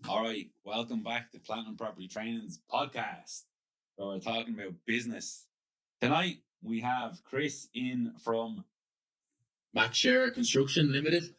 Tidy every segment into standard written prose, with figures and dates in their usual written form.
All right, welcome back to Platinum Property Training's podcast, where we're talking about business. Tonight we have Chris in from Share Construction Limited.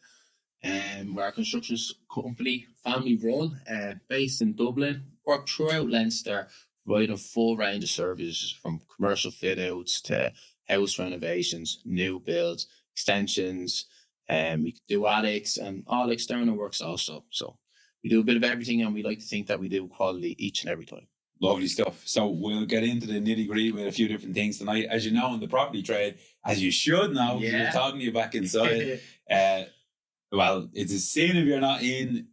We're a construction company, family run, based in Dublin. Work throughout Leinster, providing a full range of services from commercial fit outs to house renovations, new builds, extensions. We can do attics and all external works also. So we do a bit of everything, and we like to think that we do quality each and every time. Lovely stuff. So we'll get into the nitty-gritty with a few different things tonight. As you know, in the property trade, as you should know, we were talking to you back inside. Well, it's a sin if you're not in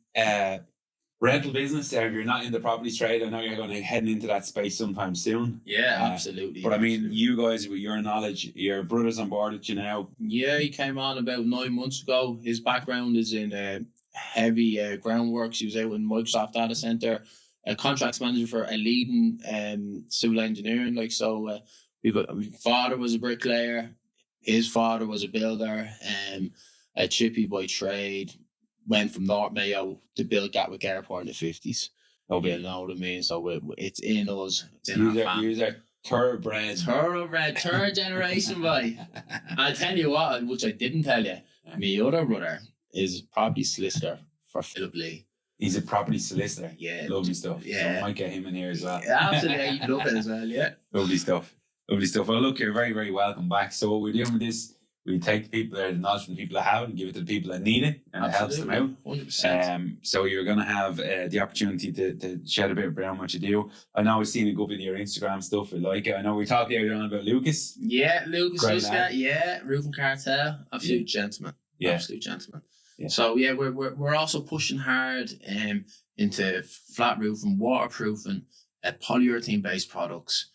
rental business, or if you're not in the property trade. I know you're going to head into that space sometime soon. Yeah, absolutely. But I mean, you guys, with your knowledge, your brother's on board with you now. Yeah, he came on about 9 months ago. His background is in heavy groundworks. He was out in Microsoft Data Center, a contracts manager for a leading civil engineering. My father was a bricklayer. His father was a builder. A chippy by trade. Went from North Mayo to build Gatwick Airport in the 50s. You know what I mean? So it's in us. It's in our family. You're thoroughbred. Third generation, boy. I'll tell you what, which I didn't tell you. My other brother is a property solicitor for Philip Lee. He's a property solicitor. Yeah. Lovely stuff. Yeah. So I might get him in here as well. Yeah, absolutely. You'd love it as well, yeah. Lovely stuff. Well, look, you're very, very welcome back. So what we're doing with this, we take the people that are the knowledge from the people that have it and give it to the people that need it, and absolutely. It helps them out. 100%. So you're going to have the opportunity to shed a bit around what you do. I know I've seen a good bit of your Instagram stuff. I like it. I know we talked earlier on about Lucas. Yeah, Lucas, Roofing Cartel. Absolute gentleman. Yeah. Absolute gentleman. Yeah. So yeah, we're also pushing hard into flat roofing, waterproofing, polyurethane based products.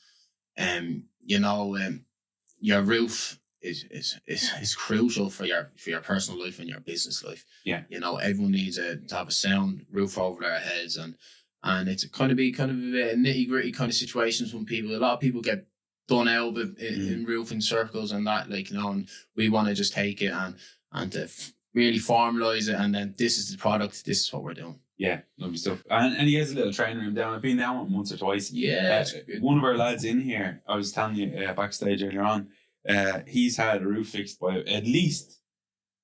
Your roof is crucial for your personal life and your business life. Yeah. Everyone needs to have a sound roof over their heads, and it's kind of a nitty gritty kind of situations when a lot of people get done out in roofing circles and that, and we want to just take it and to really formalize it, and then this is the product, this is what we're doing. Yeah, lovely stuff. And he has a little training room down. I've been down once or twice. Yeah. One of our lads in here, I was telling you backstage earlier on, he's had a roof fixed by at least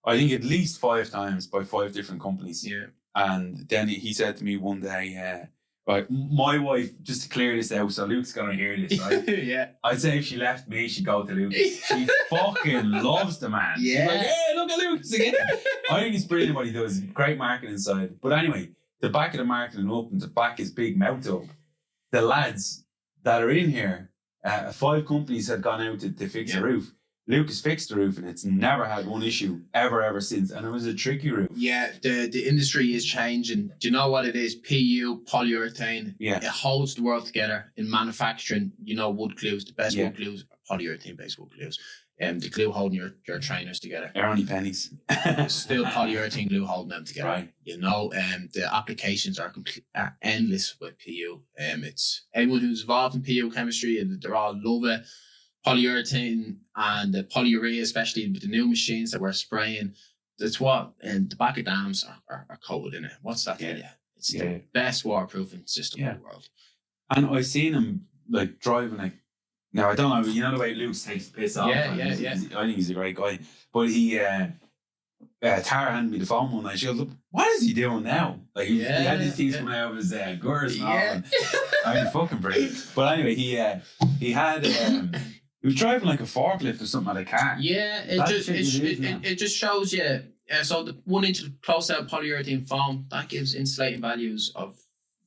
5 times by 5 different companies. Yeah. And then he said to me one day, right, my wife, just to clear this out, so Luke's going to hear this, right? Yeah. I'd say if she left me, she'd go to Luke. She fucking loves the man. Yeah. She's like, hey, look at Luke again. I think it's brilliant what he does. Great marketing side. But anyway, the back of the marketing up and to back his big mouth up, the lads that are in here, 5 companies had gone out to fix a roof. Lucas fixed the roof and it's never had one issue ever since. And it was a tricky roof. Yeah, the industry is changing. Do you know what it is? PU, polyurethane. Yeah. It holds the world together. In manufacturing, wood glues, the best wood glues are polyurethane-based wood glues. The glue holding your trainers together. They're only pennies. Still polyurethane glue holding them together. Right. The applications are endless with PU. It's anyone who's involved in PU chemistry, and they're all love it. Polyurethane and the polyurea, especially with the new machines that we're spraying, that's what, and the back of dams are coated in it. What's that tell you? It's the best waterproofing system in the world. And I've seen him driving now I don't know, the way Luke takes the piss off. Yeah. I think he's a great guy. But he Tara handed me the phone one night. She goes, what is he doing now? He had these things coming out of his gutters and all. And, I mean, fucking brilliant. But anyway, he had he was driving like a forklift or something at a car. Yeah, it just shows you. So the 1 inch of close out polyurethane foam that gives insulating values of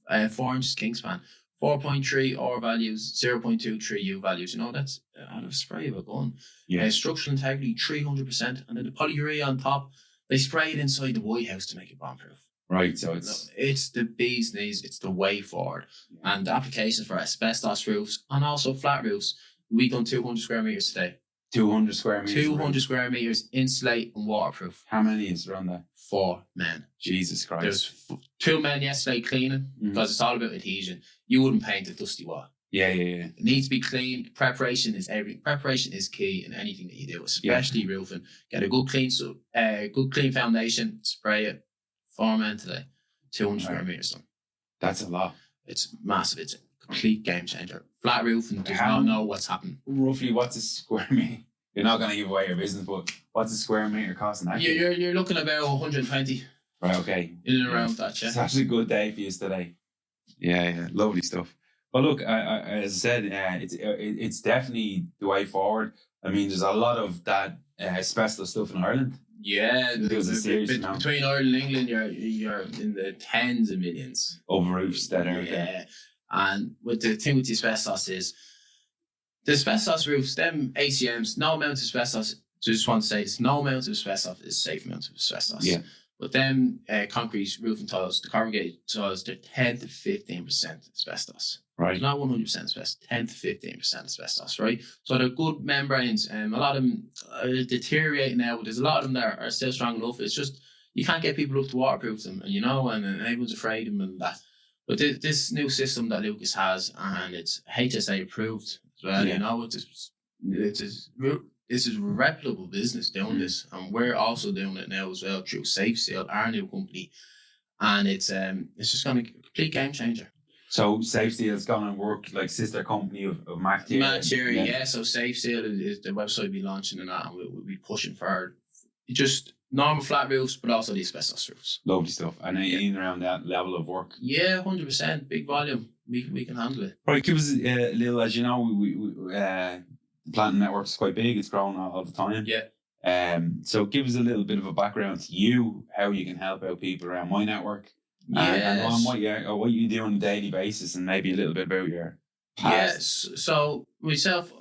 4 inches kingspan, 4.3 R values, 0.23 U values. That's out of spray of a gun. Yeah. Structural integrity 300%, and then the polyurea on top. They spray it inside the White House to make it bomb proof. Right, so it's the bee's knees. It's the way forward, and the applications for asbestos roofs and also flat roofs. We done 200 square meters today. 200 square meters. 200 square meters, insulate and waterproof. How many is there on that? 4 men. Jesus Christ. There's 2 men yesterday cleaning because it's all about adhesion. You wouldn't paint a dusty wall. Yeah. It needs to be clean. Preparation is key in anything that you do, especially roofing. Get a good clean foundation, spray it. 4 men today, 200 square meters done. That's a lot. It's massive. It's a complete game changer. Flat roofing does not know what's happening. Roughly, what's a square meter? You're not going to give away your business, but what's a square meter costing? You're looking about 120. Right. Okay. In and around that. Yeah. It's actually a good day for you today. Yeah. Lovely stuff. But look, as I said, it's definitely the way forward. I mean, there's a lot of that asbestos stuff in Ireland. Yeah, between Ireland and England, you're in the tens of millions of roofs that are there. And the thing with the asbestos is the asbestos roofs, them ACMs, no amount of asbestos. Just want to say this: no amount of asbestos is safe amount of asbestos. Yeah. But them concrete roofing tiles, the corrugated tiles, they're 10 to 15% asbestos. Right. It's not 100% asbestos, 10 to 15% asbestos, right? So they're good membranes. A lot of them are deteriorating now, but there's a lot of them that are still strong enough. It's just, you can't get people up to waterproof them, and and everyone's afraid of them and that. But this new system that Lucas has, and it's HSA approved as well, this is a reputable business doing this, and we're also doing it now as well through Safe Seal, our new company, and it's just going to be a complete game changer. So Safe Seal is going to work like sister company of Material, yeah. So Safe Seal is the website we'll be launching and that, and we'll be pushing for just normal flat roofs, but also the asbestos roofs. Lovely stuff. And in around that level of work. Yeah, 100%, big volume. We can handle it. Right, give us a little, as you know, we the planting network is quite big. It's growing all the time. Yeah. So give us a little bit of a background to you, how you can help out people around my network. Yes. And what you do on a daily basis, and maybe a little bit about your past. Yes. So myself,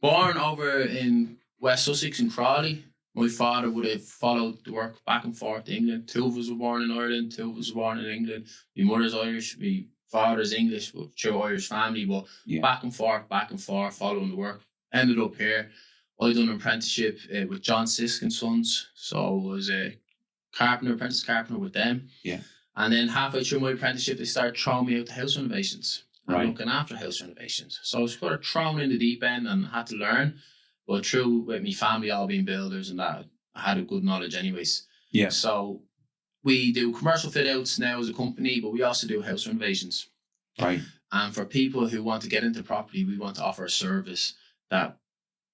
born over in West Sussex in Crawley. My father would have followed the work back and forth to England. 2 of us were born in Ireland, 2 of us were born in England. My mother's Irish, my father's English, but true Irish family, but back and forth, following the work. Ended up here. I done an apprenticeship with John Sisk and Sons, so I was a apprentice carpenter with them. Yeah. And then halfway through my apprenticeship, they started throwing me out to house renovations and looking after house renovations. So I was kind of thrown in the deep end and had to learn. But through with my family all being builders and that, I had a good knowledge anyways. Yeah. So we do commercial fit outs now as a company, but we also do house renovations. Right. And for people who want to get into property, we want to offer a service that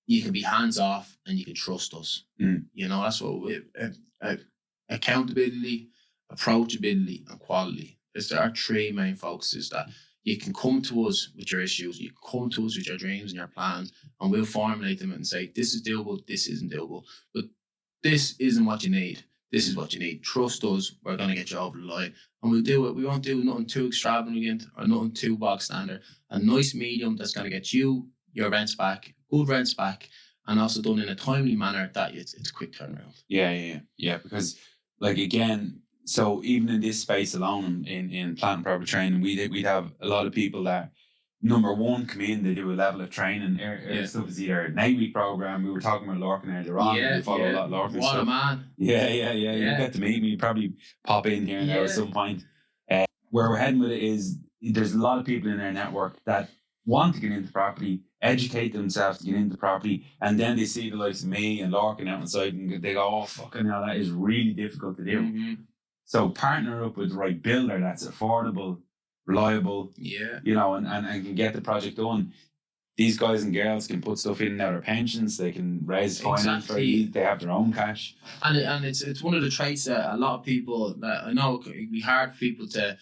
you can be hands off and you can trust us. That's what we accountability, approachability, and quality. There are 3 main focuses that you can come to us with your issues, you can come to us with your dreams and your plans, and we'll formulate them and say, this is doable, this isn't doable, but this isn't what you need. This is what you need. Trust us, we're going to get you over the line. And we'll do it. We won't do nothing too extravagant or nothing too bog standard. A nice medium that's going to get you your rents back, good rents back, and also done in a timely manner that it's a quick turnaround. Yeah. Because, like, again, so even in this space alone, in plant and proper training, we'd have a lot of people that, number one, come in, they do a level of training. Stuff is either an 8-week program. We were talking about Larkin earlier on. We follow a lot of Larkin what stuff. A man. Yeah. You get to meet me. You probably pop in here now at some point. Where we're heading with it is there's a lot of people in our network that want to get into property, educate themselves to get into property, and then they see the likes of me and Larkin out on site and they go, oh, fucking hell, that is really difficult to do. Mm-hmm. So partner up with the right builder that's affordable, reliable, and can get the project done. These guys and girls can put stuff in and out of their pensions. They can raise finance for you. They have their own cash. And it's one of the traits that a lot of people, that I know it can be hard for people to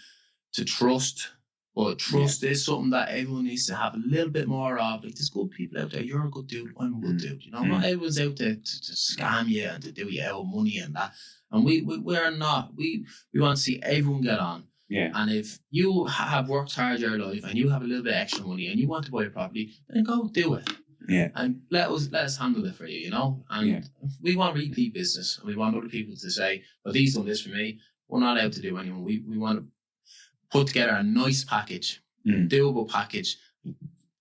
trust, but trust is something that everyone needs to have a little bit more of. Like, there's good people out there. You're a good dude. I'm a good dude. Not everyone's out there to scam you and to do you out money and that. And we're not. We want to see everyone get on. Yeah. And if you have worked hard your life and you have a little bit of extra money and you want to buy a property, then go do it. Yeah. And let us handle it for you, And we want repeat business. And we want other people to say, well, he's done this for me. We're not out to do anyone. We want to put together a nice package, doable package,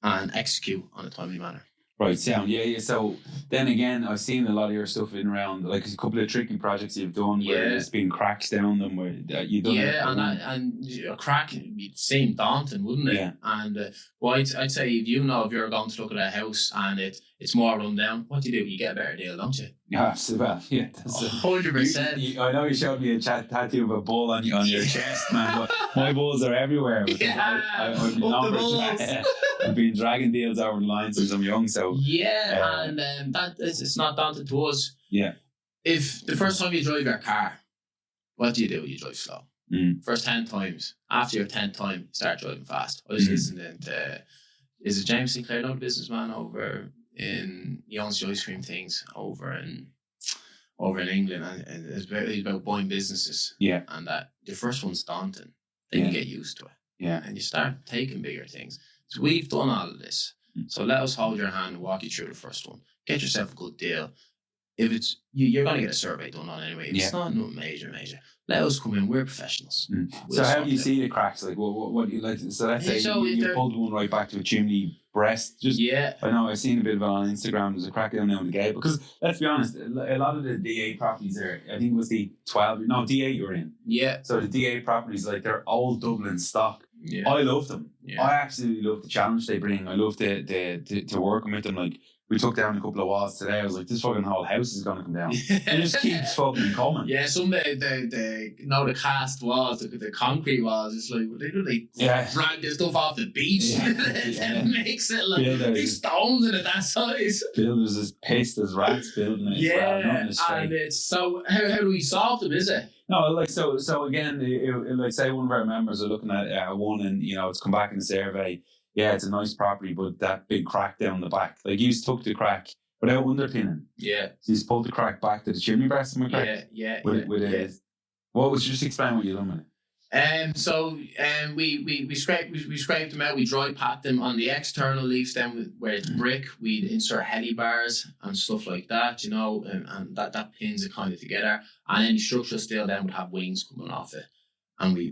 and execute on a timely manner. Right, sound. Yeah. So then again, I've seen a lot of your stuff in around, like a couple of tricky projects you've done where there's been cracks down them, where you done it. And a crack would seem daunting, wouldn't it? Yeah. And well, I'd say if you're going to look at a house and it's more run down, what do? You get a better deal, don't you? Yeah, well, yeah. 100%. I know you showed me a tattoo of a bull on your chest, man, but my bulls are everywhere. I've been dragging deals over the line since I'm young, so and it's not daunting to us. Yeah. If the first time you drive your car, what do? You drive slow. First 10 times. After your 10th time, you start driving fast. I was listening to, is it James Sinclair, no, the businessman over in, he owns the ice cream things over in England, and it's about buying businesses. Yeah. And that the first one's daunting. Then you get used to it. Yeah. And you start taking bigger things. So we've done all of this. So let us hold your hand and walk you through the first one. Get yourself a good deal. If it's you're going to get a survey done on anyway. If it's not major, let us come in. We're professionals. So how do you see the cracks? Like what do you like? So let's say you pulled one right back to a chimney breast. I know I've seen a bit of it on Instagram. There's a crack down there on the gate. Because let's be honest, a lot of the D8 properties there, I think it was the D8 you're in. Yeah. So the D8 properties, like they're old Dublin stock. Yeah. I love them. Yeah. I absolutely love the challenge they bring. I love to working with them. Like we took down a couple of walls today. I was like, this fucking whole house is gonna come down. It just keeps fucking coming. Yeah, some the cast walls, the concrete walls. It's like they drag this stuff off the beach. It makes it like big stones in it that size. Builders is pissed as rats building it. Yeah, and it's so how do we solve them? Is it? No, like so again, like say one of our members are looking at one, and it's come back in the survey. Yeah, it's a nice property, but that big crack down the back, like you took the crack without underpinning. Yeah. So you pulled the crack back to the chimney breast, am I correct? What was just explain what you done with it? We scraped them out. We dry packed them on the external leaves. Then where it's brick, we'd insert heli bars and stuff like that, and that pins it kind of together. And any structural steel then would have wings coming off it, and we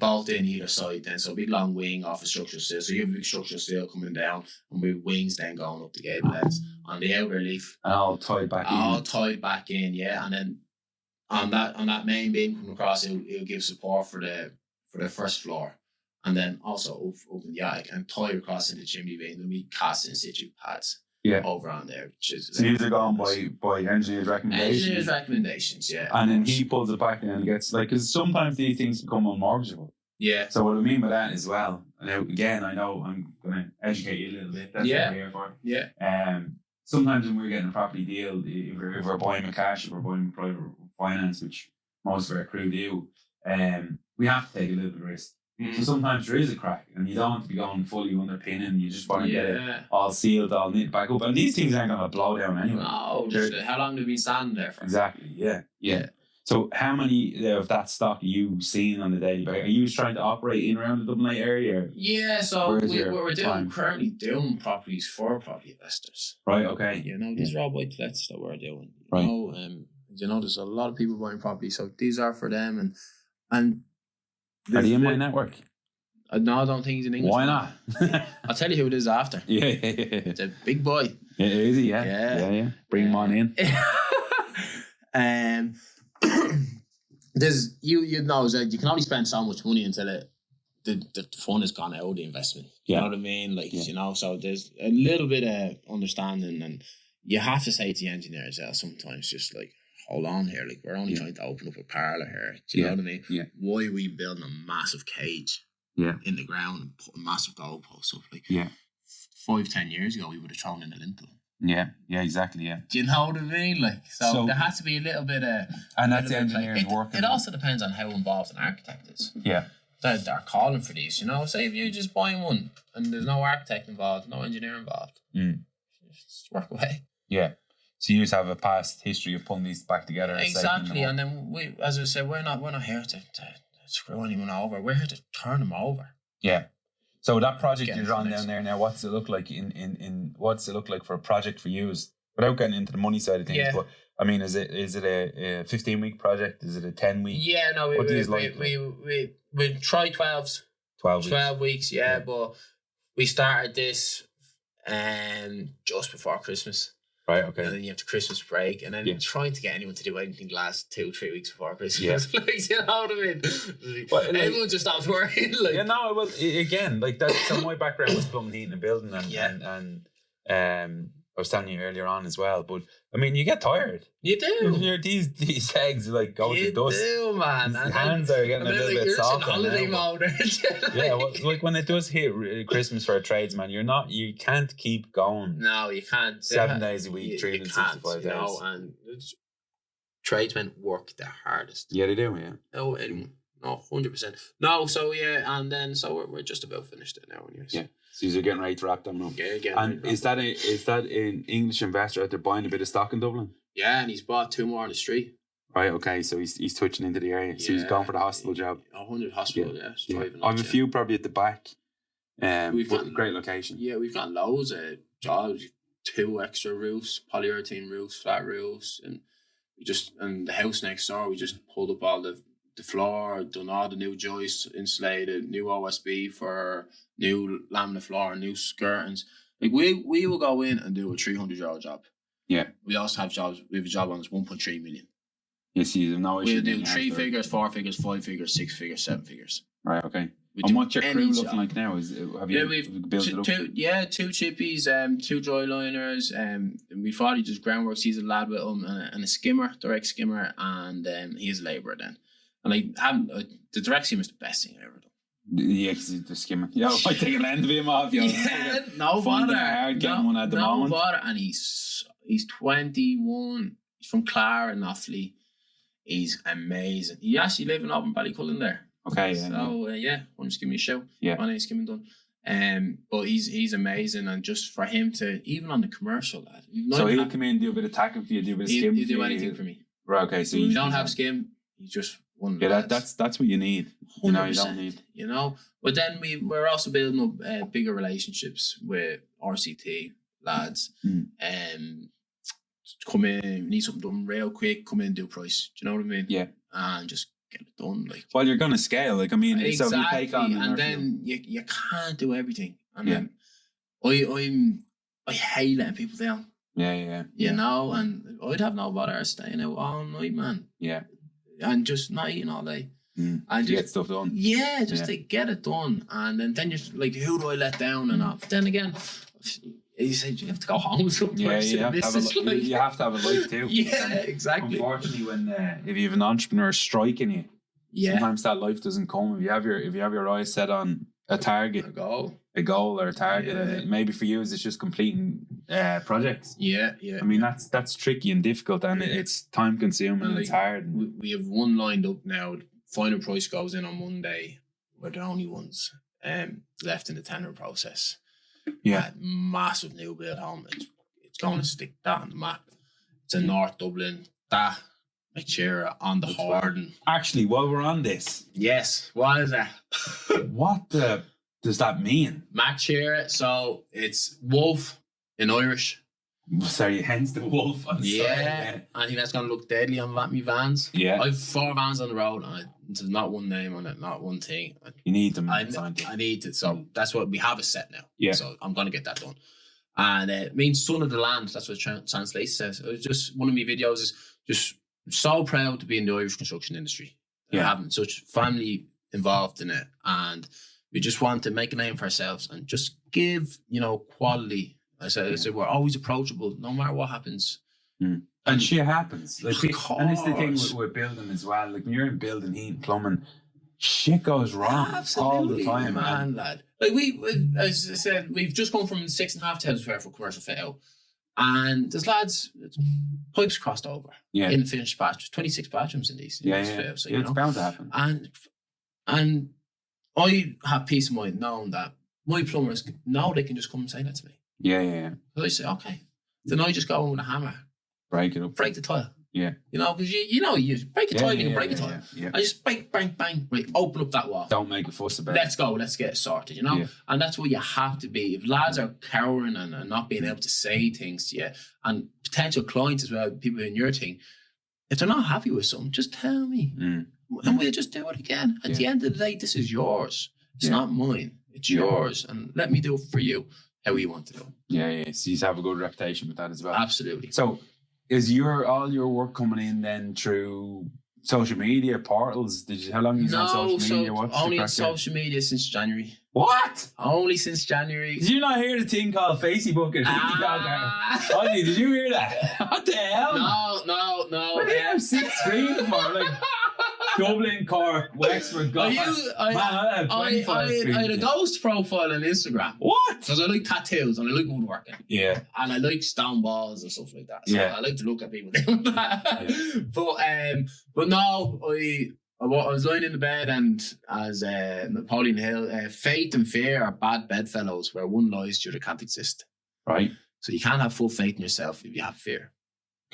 bolt in either side then, so a big long wing off a structural steel. So you have a big structural steel coming down, and with wings then going up the gable ends on the outer leaf. And all tied back in. Yeah, and then on that main beam coming across, it'll give support for the first floor, and then also open the attic and tie across in the chimney beam. There'll be cast in situ pads. Yeah. Over on there. So these are gone by engineers' recommendations. Yeah. And then he pulls it back and gets because sometimes these things become unmortgageable. Yeah. So what I mean by that as well, now again, I know I'm going to educate you a little bit. That's what we're here for. Yeah. Sometimes when we're getting a property deal, if we're buying with cash, if we're buying with private finance, which most of our crew do, we have to take a little bit of risk. So sometimes there is a crack, and you don't want to be going fully underpinning. You just want to get it all sealed, all knit back up. And these things aren't going to blow down anyway. No, how long have we been standing there for? Exactly. Yeah. So how many of that stock are you seeing on the daily basis? Are you trying to operate in around the Dublin area? Yeah. So we're currently doing properties for property investors. Right. Okay. These are all buy-to-lets that we're doing. There's a lot of people buying property, so these are for them, and. Are you in my network? No, I don't think he's in English. Why not? I'll tell you who it is after. Yeah. It's a big boy. Yeah, is he? Yeah. Bring him on in. There's you know that you can only spend so much money until the fun has gone out of the investment. You know what I mean? So there's a little bit of understanding, and you have to say to the engineers sometimes just like, hold on here, like we're only trying to open up a parlour here. Do you know what I mean? Yeah. Why are we building a massive cage in the ground and putting massive goalposts up? Like 5-10 years ago we would have thrown in a lintel. Yeah, exactly, yeah. Do you know what I mean? Like so there has to be a little bit of and that's the engineers working. It also depends on how involved an architect is. Yeah. They're calling for these, Say if you just buy one and there's no architect involved, no engineer involved. Just work away. Yeah. So you just have a past history of pulling these back together. Exactly, and then we, as I said, we're not here to screw anyone over. We're here to turn them over. Yeah. So that project you're on down there now, what's it look like what's it look like for a project for you? Without getting into the money side of things, but I mean, is it a 15-week project? Is it a 10-week? Yeah, no, we try 12s. 12 weeks, but we started this just before Christmas. Right, And okay. then you have the Christmas break, and then Yeah. trying to get anyone to do anything the last 2-3 weeks before Christmas. Yeah. Like, you know what I mean? Well, like- Everyone just stops working. Like, Yeah, no, well, again, like that. So my background was plumbing, heating, and building, and I was telling you earlier on as well. But I mean, you get tired. you do. These eggs like go You to dust. do, man. His And hands are getting a little bit you're just in softer holiday now, mode, aren't you? Yeah, well, like when it does hit Christmas for a tradesman, you can't keep going No, you can't. 7 days a week, You 365 days. can't, you know, and tradesmen work the hardest. Yeah, they do. Yeah. No, anyone. No, 100%. No, so yeah, and then so we're just about finished it now, anyways. Yeah. So you're getting ready to wrap them up. Yeah, again. And is that an English investor out there buying a bit of stock in Dublin? Yeah, and he's bought 2 more on the street. Right. Okay. So he's touching into the area. So he's Yeah. gone for the hospital job. 100 hospital, yeah. It's Yeah. driving I have a lots, few probably at the back. We've But gotten- great location. Yeah, we've got loads of jobs. 2 extra roofs, polyurethane roofs, flat roofs, and the house next door. We just pulled up all the floor, done all the new joists, insulated, new OSB for new laminate floor, new skirtings. Like we will go in and do a €300 job. Yeah. We also have jobs. We have a job on that's 1.3 million. Yes, you have no issue. We'll do being 3 after- figures, 4 figures, 5 figures, 6 figures, 7 figures. Right. Okay. We And do what's your crew any looking job. like now? Have you we've built it up? 2 chippies, 2 dry liners. We've already just groundworks. He's a lad with him and a skimmer, direct skimmer, and he's a labourer then. And the direct skimmer is the best thing I've ever done. Yeah, because the skimming. Yeah, I might take a end of him off. Yeah, no Finding bother. it hard getting no, one at the no moment. bother. And he's 21. He's from Clara in Offaly. He's amazing. He actually lives in Auburn Ballycullen there. Okay, yeah. So want to just give me a shout. Yeah. My name's Skimming Dunn. But he's amazing, and just for him to even on the commercial lad. So he'll come in, do a bit of tackling for you, do a bit of skim. He'll do for you. anything for me. Right. Okay. So We you don't have skim. He's just one. Of the Yeah, lads. that's what you need. You know, you 100%, don't need. You know, but then we're also building up bigger relationships with RCT lads. Come in, we need something done real quick. Come in and do price. Do you know what I mean? Yeah. And just get it done. Like Well, you're gonna scale. Like I mean, so exactly. if you take on And then you can't do everything. And Yeah. then I hate letting people down. Yeah. You know, and I'd have no bother staying out all night, man, Yeah. and just not eating all day. And And to just get stuff done. Yeah, just Yeah. to get it done. And then you're like, who do I let down and all? But then again, you said you have to go home sometimes. Yeah, you have, to have you have to have a life too. Yeah, And exactly. unfortunately, when if you have an entrepreneur striking you, Yeah. sometimes that life doesn't come. If you have your eyes set on a target, a goal or a target, Yeah. and maybe for you it's just completing projects. Yeah. I mean that's tricky and difficult, and it's time consuming and it's hard. We have one lined up now. Final price goes in on Monday. We're the only ones left in the tender process. Yeah. Massive new build home. It's going to stick that on the map. It's in North Dublin. That McChera on the Horden. Actually, while we're on this, Yes. What is that? what does that mean? McChera. So it's wolf in Irish. Sorry, hence the wolf on the side. I think that's going to look deadly on me vans. Yeah. I have 4 vans on the road and there's not one name on it, not one thing. You need them. I need it. So that's what we have a set now. Yeah. So I'm going to get that done. And it means son of the land. That's what translates says. It was just one of my videos is just so proud to be in the Irish construction industry. Yeah. Having such family involved in it. And we just want to make a name for ourselves and just give, quality. I said we're always approachable no matter what happens. And shit happens. Like, Of and it's the thing course. with building as well. Like when you're in building, heat, and plumbing, shit goes wrong all the time, man. Lad. Like we, as I said, we've just gone from 6,500 square foot commercial fit out, and there's lads pipes crossed over. Yeah. In finished bathrooms, 26 bathrooms in these. Yeah, fit out, so, it's bound to happen. And I have peace of mind knowing that my plumbers know they can just come and say that to me. Yeah. So I say, okay. Then I just go in with a hammer, Break it up. break the tile. Yeah. Because you break a tile, you can break a tile. Yeah. I just bang, bang, bang, right, open up that wall. Don't make a fuss about it. Let's go, let's get it sorted, Yeah. And that's what you have to be. If lads are cowering and not being able to say things to you, and potential clients as well, people in your thing, if they're not happy with something, just tell me. And we'll just do it again. At the end of the day, this is yours. It's not mine. It's yours. And let me do it for you. how we want to do it. Yeah. So you have a good reputation with that as well. Absolutely. So is all your work coming in then through social media portals? How long have you on social media? What's only the on crack there? social media since January. What? Only since January. Did you not hear the thing called Facebook? Ozzy, did you hear that? What the hell? No. What do you have 6 screens for? Like Dublin, Cork, Wexford, I Galway. had a ghost profile on Instagram. What? Because I like tattoos and I like woodworking. Yeah. And I like stone balls and stuff like that. So Yeah. I like to look at people doing that. Yeah. But no, I was lying in the bed, and as Napoleon Hill, faith and fear are bad bedfellows where one lies the other can't exist. Right. So you can't have full faith in yourself if you have fear.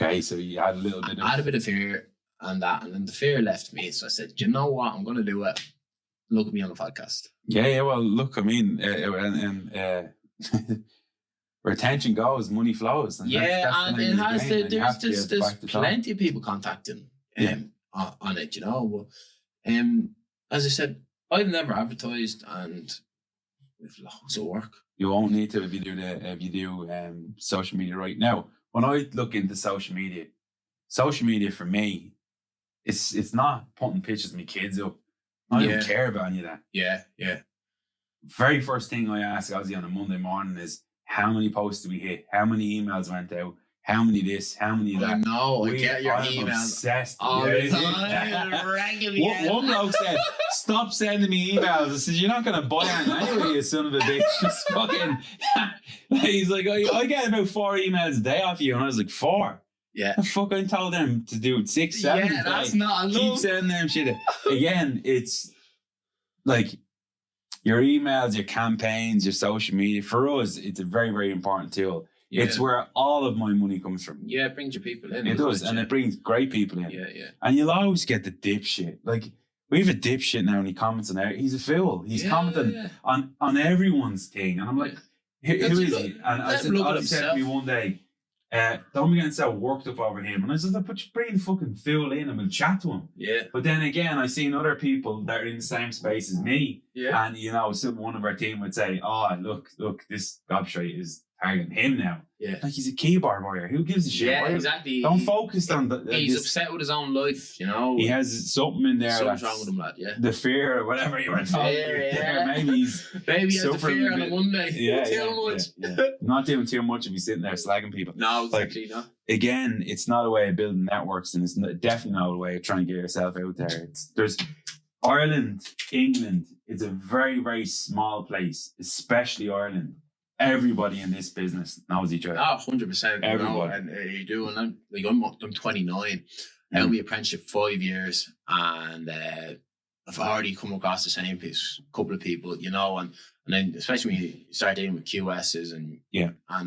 Okay, so you had a little bit of... I had a bit of fear and that, and then the fear left me. So I said, you know what? I'm going to do it. Look at me on the podcast. Yeah, well, look, I mean, where attention goes, money flows. And and it has to, there's plenty top. of people contacting on it, you know. But, as I said, I've never advertised, and we've loads of work. You won't need to if you do social media right now. When I look into social media for me, it's not putting pictures of my kids up. I don't care about any of that. Yeah. Very first thing I ask Ozzy on a Monday morning is, how many posts do we hit? How many emails went out? How many this? How many that? I know. I get your emails. Obsessed. All the time. One bloke said, stop sending me emails. I said, you're not going to buy it anyway, you son of a bitch. Just fucking... He's like, I get about 4 emails a day off you. And I was like, 4? Yeah. The fuck I told them to do 6, 7. Yeah, that's not enough. Keep sending them shit. Again, it's like your emails, your campaigns, your social media. For us, it's a very, very important tool. Yeah. It's where all of my money comes from. Yeah, it brings your people in. It does, and it brings great people in. Yeah. And you'll always get the dipshit. Like, we have a dipshit now and he comments on it. He's a fool. He's commenting on everyone's thing. And I'm like, who is he? And I said to me one day, don't be getting so worked up over him. And I said, bring the fucking fool in and we'll chat to him. Yeah. But then again, I've seen other people that are in the same space as me. Yeah. And, you know, one of our team would say, oh, look, this gobshite is targeting him now. Yeah. Like, he's a keyboard warrior. Who gives a shit? Yeah, exactly. Don't focus on the... He's upset with his own life, you know. He has something in there Something's wrong with him, lad, yeah. The fear or whatever you were talking about. Maybe he has the fear on a Monday. Too much. Yeah. Not doing too much if he's sitting there slagging people. No, exactly not. Again, it's not a way of building networks, and it's definitely not a way of trying to get yourself out there. There's Ireland, England, it's a very, very small place, especially Ireland. Everybody in this business knows each other. Oh, 100%. Everybody. And you do, and I'm 29. I did my apprenticeship 5 years, and I've already come across the same couple of people, you know, and then especially when you start dealing with QSs and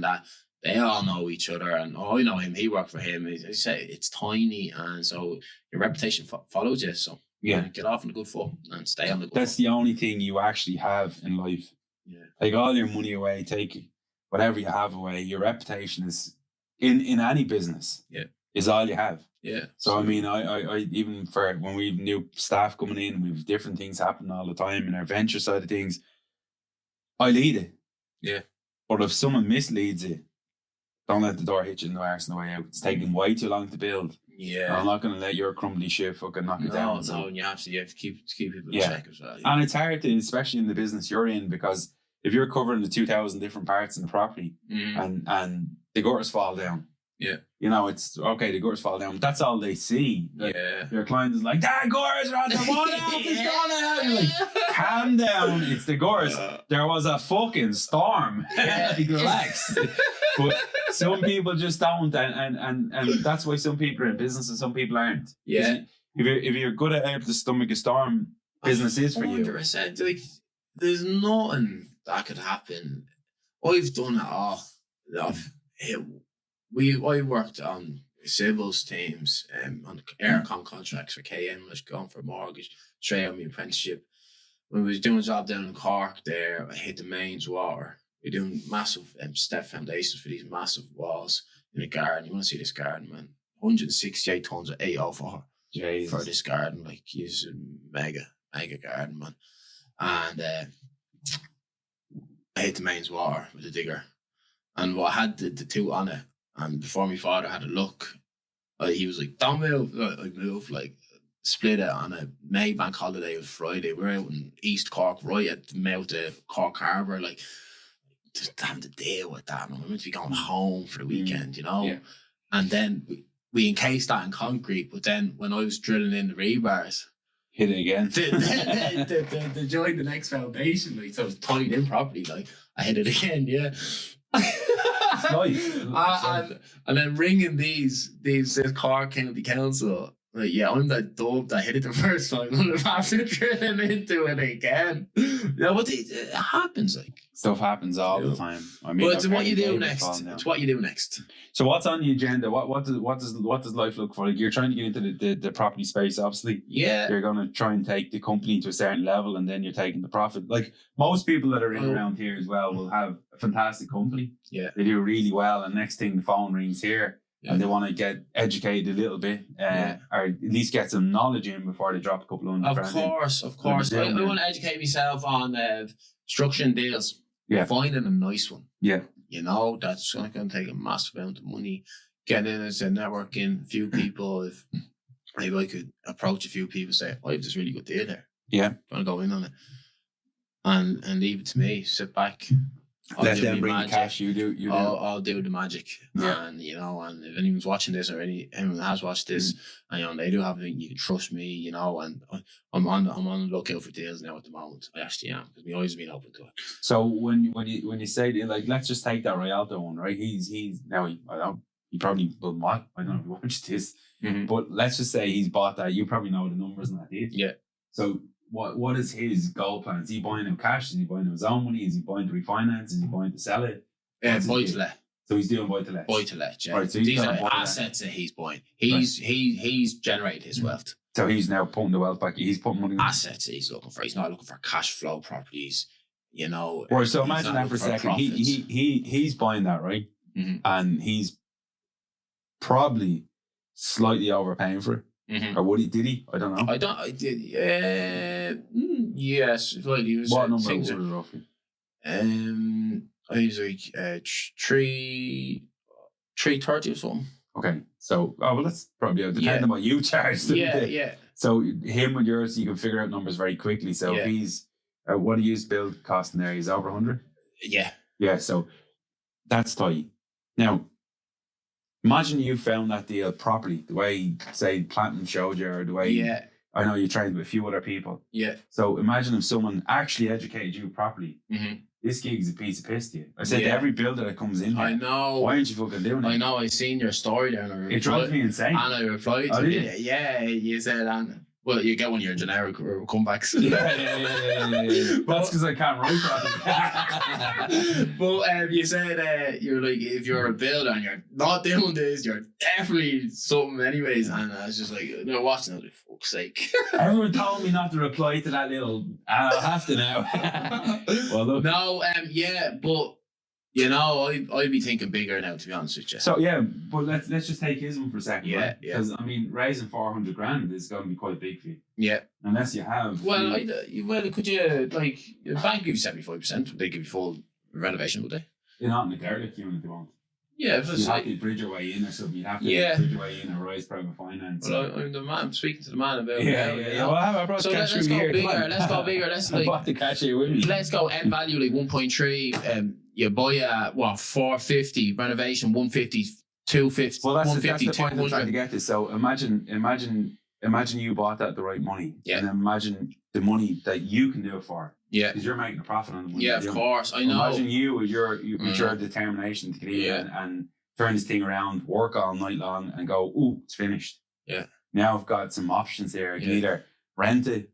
that, they all know each other, and I know him, he worked for him. I say it's tiny, and so your reputation follows you. So get off on the good foot and stay on the good foot. That's the only thing you actually have in life. Yeah. Take all your money away, take whatever you have away. Your reputation is in any business. Yeah. Is all you have. Yeah. So I mean, I even for when we have new staff coming in, we've different things happening all the time in our venture side of things. I lead it. Yeah. But if someone misleads it, don't let the door hit you in the arse on the way out. It's taking way too long to build. Yeah. I'm not going to let your crumbly shit fucking knock it down. No, and you have to keep people in check as well. And it's hard to, especially in the business you're in, because if you're covering the 2,000 different parts in the property and the gutters fall down, you know, it's okay, the gutters fall down. That's all they see. Like, your client is like, that gutters are on the what else is going on? You're like, calm down, it's the gutters. There was a fucking storm. Relax. But some people just don't, and that's why some people are in business and some people aren't. Yeah. If you're good at able to stomach a storm, business is for you. 100%. Like, there's nothing that could happen. I've done it all. I worked on civils teams, on aircon contracts for KM, was going for a mortgage, straight on my apprenticeship. When we was doing a job down in Cork there, I hit the mains water. We're doing massive step foundations for these massive walls in a garden. You want to see this garden, man? 168 tons of 804 for this garden. Like, it's a mega garden, man. And I hit the mains water with the digger. And I had the toot on it. And before my father had a look, he was like, don't move. I moved, like, split it on a May bank holiday. It was Friday. We were out in East Cork, right at the mouth of Cork Harbour, like, just having to deal with that. And I'm meant to be going home for the weekend, you know? Yeah. And then we encased that in concrete, but then when I was drilling in the rebars, hit it again. the joined the next foundation, like, so it was tied in properly. Like, I hit it again, yeah. It's nice. And then ringing this Cork County Council. Like, yeah, I'm that dog that hit it the first time. I'm after drilling into it again. Yeah, but it happens, like. Stuff happens all the time. I mean, but it's what you do next. It's what you do next. So what's on the agenda? What does life look for? Like, you're trying to get into the property space, obviously. Yeah. You're going to try and take the company to a certain level, and then you're taking the profit. Like, most people that are in around here as well will have a fantastic company. Yeah. They do really well, and next thing the phone rings here. Yeah. And they want to get educated a little bit, or at least get some knowledge in before they drop a couple of $100. Of course. I want to educate myself on structuring deals. Yeah. Finding a nice one. Yeah. You know, that's not going to take a massive amount of money. Getting in as a networking, a few people. If maybe I could approach a few people and say, I have this really good deal here. Yeah. I'm going to go in on it. And leave it to me. Sit back. Let them bring the cash. You do. I'll do the magic. Yeah. And, you know, and if anyone's watching this or anyone has watched this, and, you know, they do have anything, you can trust me, you know, and I'm on the lookout for deals now at the moment. I actually am, because my eyes have been open to it. So when you say, like, let's just take that Rialto one, right? He's now, he probably will what? I don't know if you watched this, but let's just say he's bought that. You probably know the numbers in that deal. Yeah. So what is his goal plan? Is he buying out cash? Is he buying out his own money? Is he buying to refinance? Is he buying to sell it? Buy to let. So he's doing buy to let. Buy to let, yeah. Right, so these are assets that he's buying. He's generated his wealth. So he's now putting the wealth back. He's putting money. Assets he's looking for. He's not looking for cash flow properties. You know. Right. So imagine that for a second. He's buying that, right? Mm-hmm. And he's probably slightly overpaying for it. Mm-hmm. Or did he? I don't know. I did. Yes. Like he was. What number was it roughly? I think it was like 330 or something. Okay. So, that's probably depending on what you charge. Yeah. So him with yours, you can figure out numbers very quickly. So if he's, what do you build costing there? He's over 100? Yeah. Yeah. So that's tight. Now, imagine you found that deal properly, the way, say, Platinum showed you, or the way I know you trained with a few other people. Yeah. So imagine if someone actually educated you properly. Mm-hmm. This gig is a piece of piss to you. I said to every builder that comes in here, I know. Why aren't you fucking doing it? I know. I seen your story there. And it drives me insane. And I replied to you. Yeah, you said, well, you get one of your generic comebacks. Yeah. That's because I can't write properly. But you said you're like, if you're a builder and you're not doing this, you're definitely something anyways. And I was just like, no, watching it, for fuck's sake. Everyone told me not to reply to that little, I'll have to now. Well, look. No, but you know, I'd be thinking bigger now, to be honest with you. So but let's just take his one for a second. Yeah, right? Because I mean, raising $400,000 is going to be quite big for you. Yeah. Unless you have. Well, could you like the bank give you 75%? Would they give you full renovation? Would they? You're not in the derelict unit, they won't. Yeah, you have to bridge your way in or something. You have to bridge your way in or rise private finance. Well, I'm speaking to the man about Well, I brought let's go bigger. Let's go bigger. Let's I bought the cash here with me. Let's go end value like 1.3. You buy a 450 renovation, 150, 250. Well, that's 150, the point I'm trying to get to. So imagine you bought that at the right money. Yeah. And imagine the money that you can do it for. Yeah. Because you're making a profit on the money. Yeah, of course. I know. Imagine you with your determination to get in and turn this thing around, work all night long, and go, ooh, it's finished. Yeah. Now I've got some options there. I can either rent it,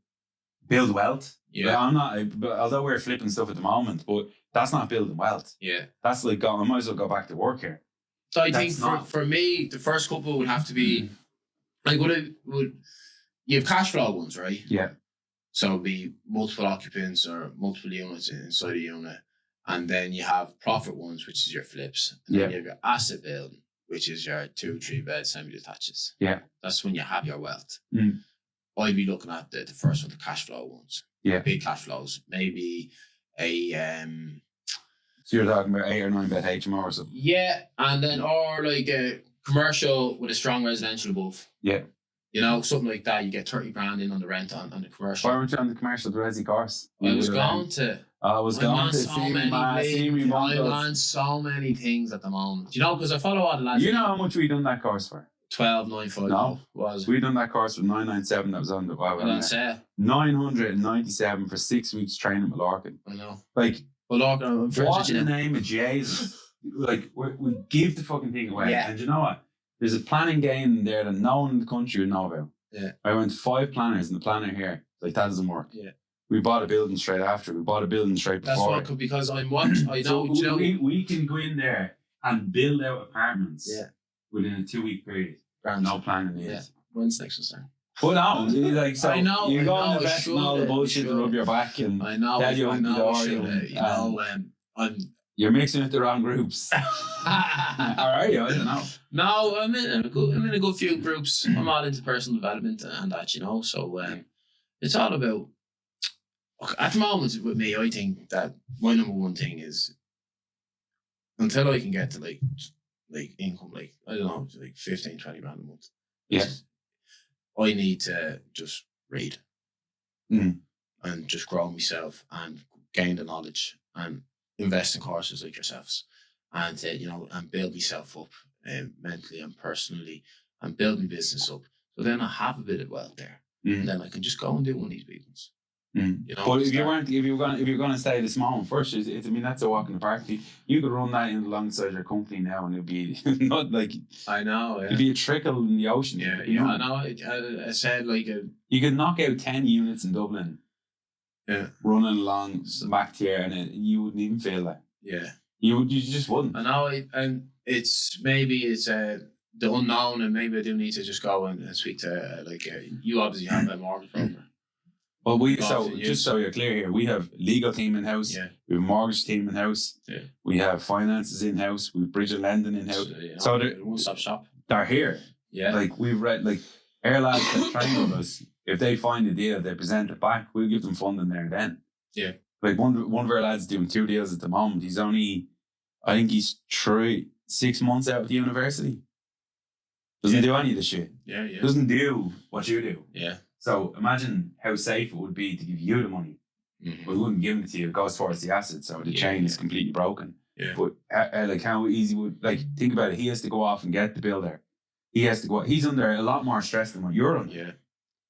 build wealth. Yeah. Although we're flipping stuff at the moment, but that's not building wealth. Yeah. That's like, I might as well go back to work here. So I think for me, the first couple would have to be, like, you have cash flow ones, right? Yeah. So it'd be multiple occupants or multiple units inside a unit. And then you have profit ones, which is your flips. And then you have your asset building, which is your 2-3 bed semi-detaches. Yeah. That's when you have your wealth. Mm. I'd be looking at the first one, the cash flow ones. Yeah. Big cash flows. Maybe a So you're talking about 8 or 9 bed HMO or something? Yeah, and then or like a commercial with a strong residential above. Yeah. You know, something like that. You get 30 grand in on the rent on the commercial. Why weren't you on the commercial, the Resi course? I was going to. I was going to see me. I want so many things at the moment. You know, because I follow all the lads. You know how much we done that course for? 12,950. No, was we done that course for 997. That was on the that's it. 997 for 6 weeks training with Larkin. I know. Like, well, Larkin, what in the name of Jesus? Like, we give the fucking thing away. Yeah. And you know what? There's a planning game there that no one in the country would know about. Yeah. I went to 5 planners, and the planner here, like, that doesn't work. Yeah. We bought a building straight after. We bought a building straight before. That's right, because I'm watching. I know. So we can go in there and build out apartments. Yeah. Within a 2-week period. Grand. No planning needed. Yeah. When's next one? But no, like, so I know. you I go know, and invest in all the bullshit to rub your back and I know. tell you I know. I'm you're mixing with the wrong groups. Or are you? I don't know. No, I'm in a good few groups. I'm all into personal development and that, you know. So it's all about. At the moment with me, I think that my number one thing is until I can get to like income, like I don't know, like 15, 20 grand a month. Yeah. I need to just read and just grow myself and gain the knowledge and invest in courses like yourselves and you know, and build myself up mentally and personally and build my business up. So then I have a bit of wealth there, and then I can just go and do one of these big ones. You know, but if you're going to stay this small one first, I mean, that's a walk in the park. You could run that in alongside your company now, and it'd be not like I know. Yeah. It'd be a trickle in the ocean. Yeah, you know? I know. I said like you could knock out 10 units in Dublin. Yeah, running along back to here, and you wouldn't even feel that. Yeah, you just wouldn't. I know, and it's the unknown, and maybe I do need to just go and speak to you. Obviously have a mortgage broker. Well, just so you're clear here, we have legal team in house. Yeah. We have mortgage team in house. Yeah. We have finances in house. We have bridge and lending in house. So they're one-stop shop. They're here. Yeah. Like we've read, like our lads that train with us. If they find a deal, they present it back. We'll give them funding there and then. Yeah. Like one of our lads doing 2 deals at the moment. He's only, I think he's 6 months out of the university. Doesn't do any of the shit. Yeah, yeah. Doesn't do what you do. Yeah. So imagine how safe it would be to give you the money. Mm-hmm. We wouldn't give it to you. It goes towards the asset. So the chain is completely broken. Yeah. But like how easy would, like, think about it. He has to go off and get the builder. He has to go. He's under a lot more stress than what you're under. Yeah.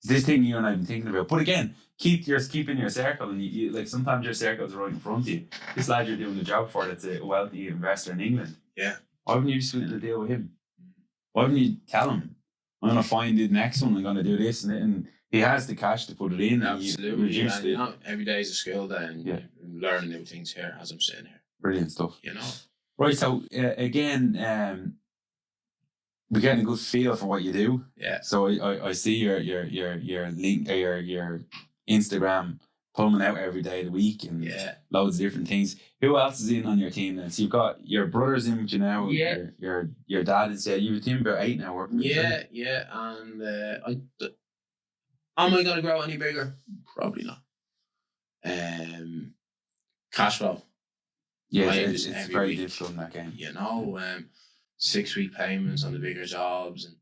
This thing you're not even thinking about. But again, keep in your circle, and you like sometimes your circle's right in front of you. This lad you're doing the job for, that's a wealthy investor in England. Yeah. Why wouldn't you split the deal with him? Why wouldn't you tell him, I'm gonna find the next one, I'm gonna do this and he has the cash to put it in. Absolutely. And you know, every day is a skill then. Yeah. Learning new things here as I'm sitting here. Brilliant stuff. You know. Right, so again, we're getting a good feel for what you do. Yeah. So I see your link, your Instagram pulling out every day of the week and loads of different things. Who else is in on your team then? So you've got your brothers in with you now. Yeah. Your dad is there. You have a team of about 8 now working with you. Yeah. And am I gonna grow any bigger? Probably not. Cash flow. Yeah, it's very difficult in that game. You know, 6-week payments on the bigger jobs, and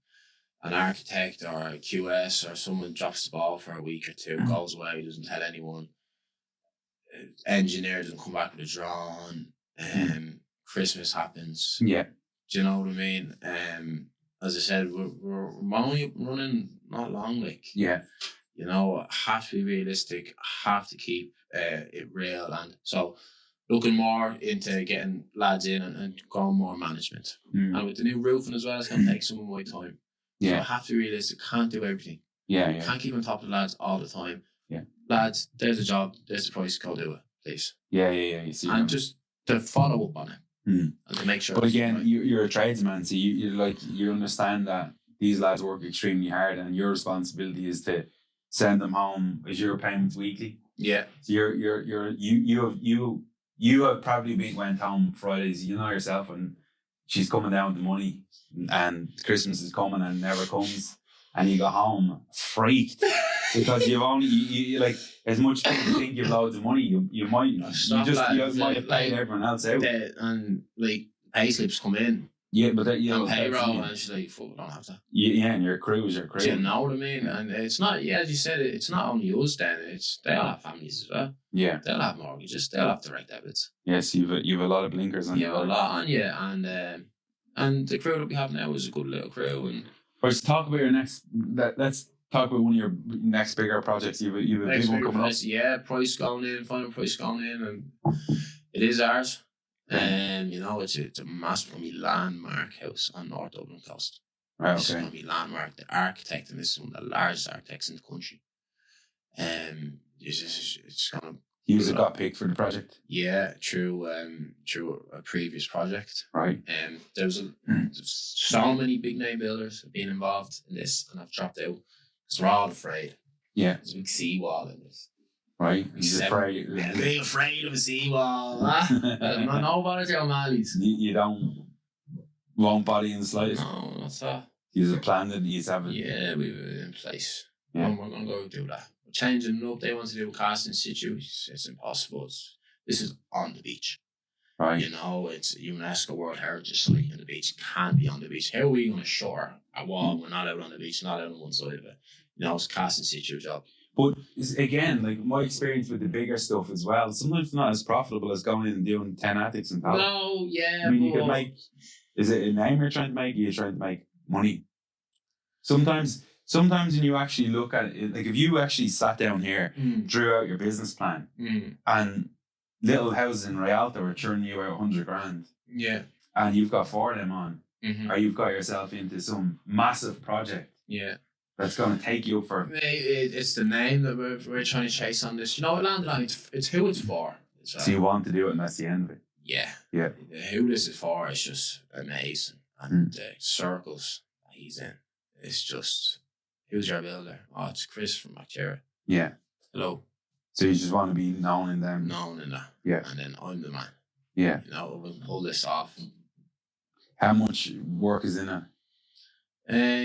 an architect or a QS or someone drops the ball for a week or two, goes away, doesn't tell anyone. Engineer doesn't come back with a drawing. Christmas happens. Yeah. Do you know what I mean? As I said, we're only running not long. Like, yeah, you know, have to be realistic. Have to keep it real, and so looking more into getting lads in and going more management. And with the new roofing as well, it's going to take some of my time. Yeah. So I have to be realistic. Can't do everything. Yeah. Can't keep on top of the lads all the time. Yeah. Lads, there's a job. There's the price. Go do it, please. Yeah. You see, and just to follow up on it. And to make sure. But again, you're a tradesman, so you understand that these lads work extremely hard, and your responsibility is to send them home as your payments weekly. Yeah. So you have probably went home Fridays, you know yourself, and she's coming down with the money, and Christmas is coming and never comes, and you go home freaked. because you've only you like as much as you think you've loads of money, you might you might have paid everyone else out. And like pay slips come in. Yeah, but that and payroll, and she's like, "Fuck, we don't have that." Yeah, and your crew is your crew. Do you know what I mean? And it's not, as you said, it's not only us. Then they all have families as well. Yeah, they'll have mortgages. They'll have direct debits. Yes, you've a lot of blinkers on. You have a lot on you, and the crew that we have now is a good little crew. And let's talk about your next. Let's talk about one of your next bigger projects. You've a big one coming up. Yeah, price going in, final price going in, and it is ours. It's a massive landmark house on North Dublin coast. Right, This is going to be landmark. The architect, and this is one of the largest architects in the country. It's going to. You got picked for the project. Yeah, through a previous project. Right. There's so many big name builders have been involved in this, and I've dropped out because they're all afraid. Yeah. There's a big seawall in this. Right, he's afraid. Be afraid of a seawall. No bother to O'Malley's. You won't body in the slightest. No, that's that. He's a plan that he's having. Yeah, we were in place. Yeah. We're going to go do that. We're changing it up. They want to do a cast in situ. It's impossible. This is on the beach. Right. It's a UNESCO World Heritage Site on the beach. It can't be on the beach. How are we going to shore a wall? We're not out on the beach, not out on one side of it. It's a cast in situ job. But again, like my experience with the bigger stuff as well, sometimes it's not as profitable as going in and doing 10 attics and tal. No, yeah. I mean, you can make. Is it a name you're trying to make? Or you're trying to make money. Sometimes when you actually look at it, like if you actually sat down here, drew out your business plan, and little houses in Rialto are churning you out 100 grand. Yeah. And you've got 4 of them on, or you've got yourself into some massive project. Yeah. That's going to take you up for. It's the name that we're trying to chase on this. It landed on it's who it's for. So you want to do it, and that's the end of it. Yeah. Yeah. Who this is for is just amazing, and the circles that he's in. It's just, who's your builder? Oh, it's Chris from Macchera. Yeah. Hello. So you just want to be known in them. Known in that. Yeah. And then I'm the man. Yeah. We'll pull this off. How much work is in it?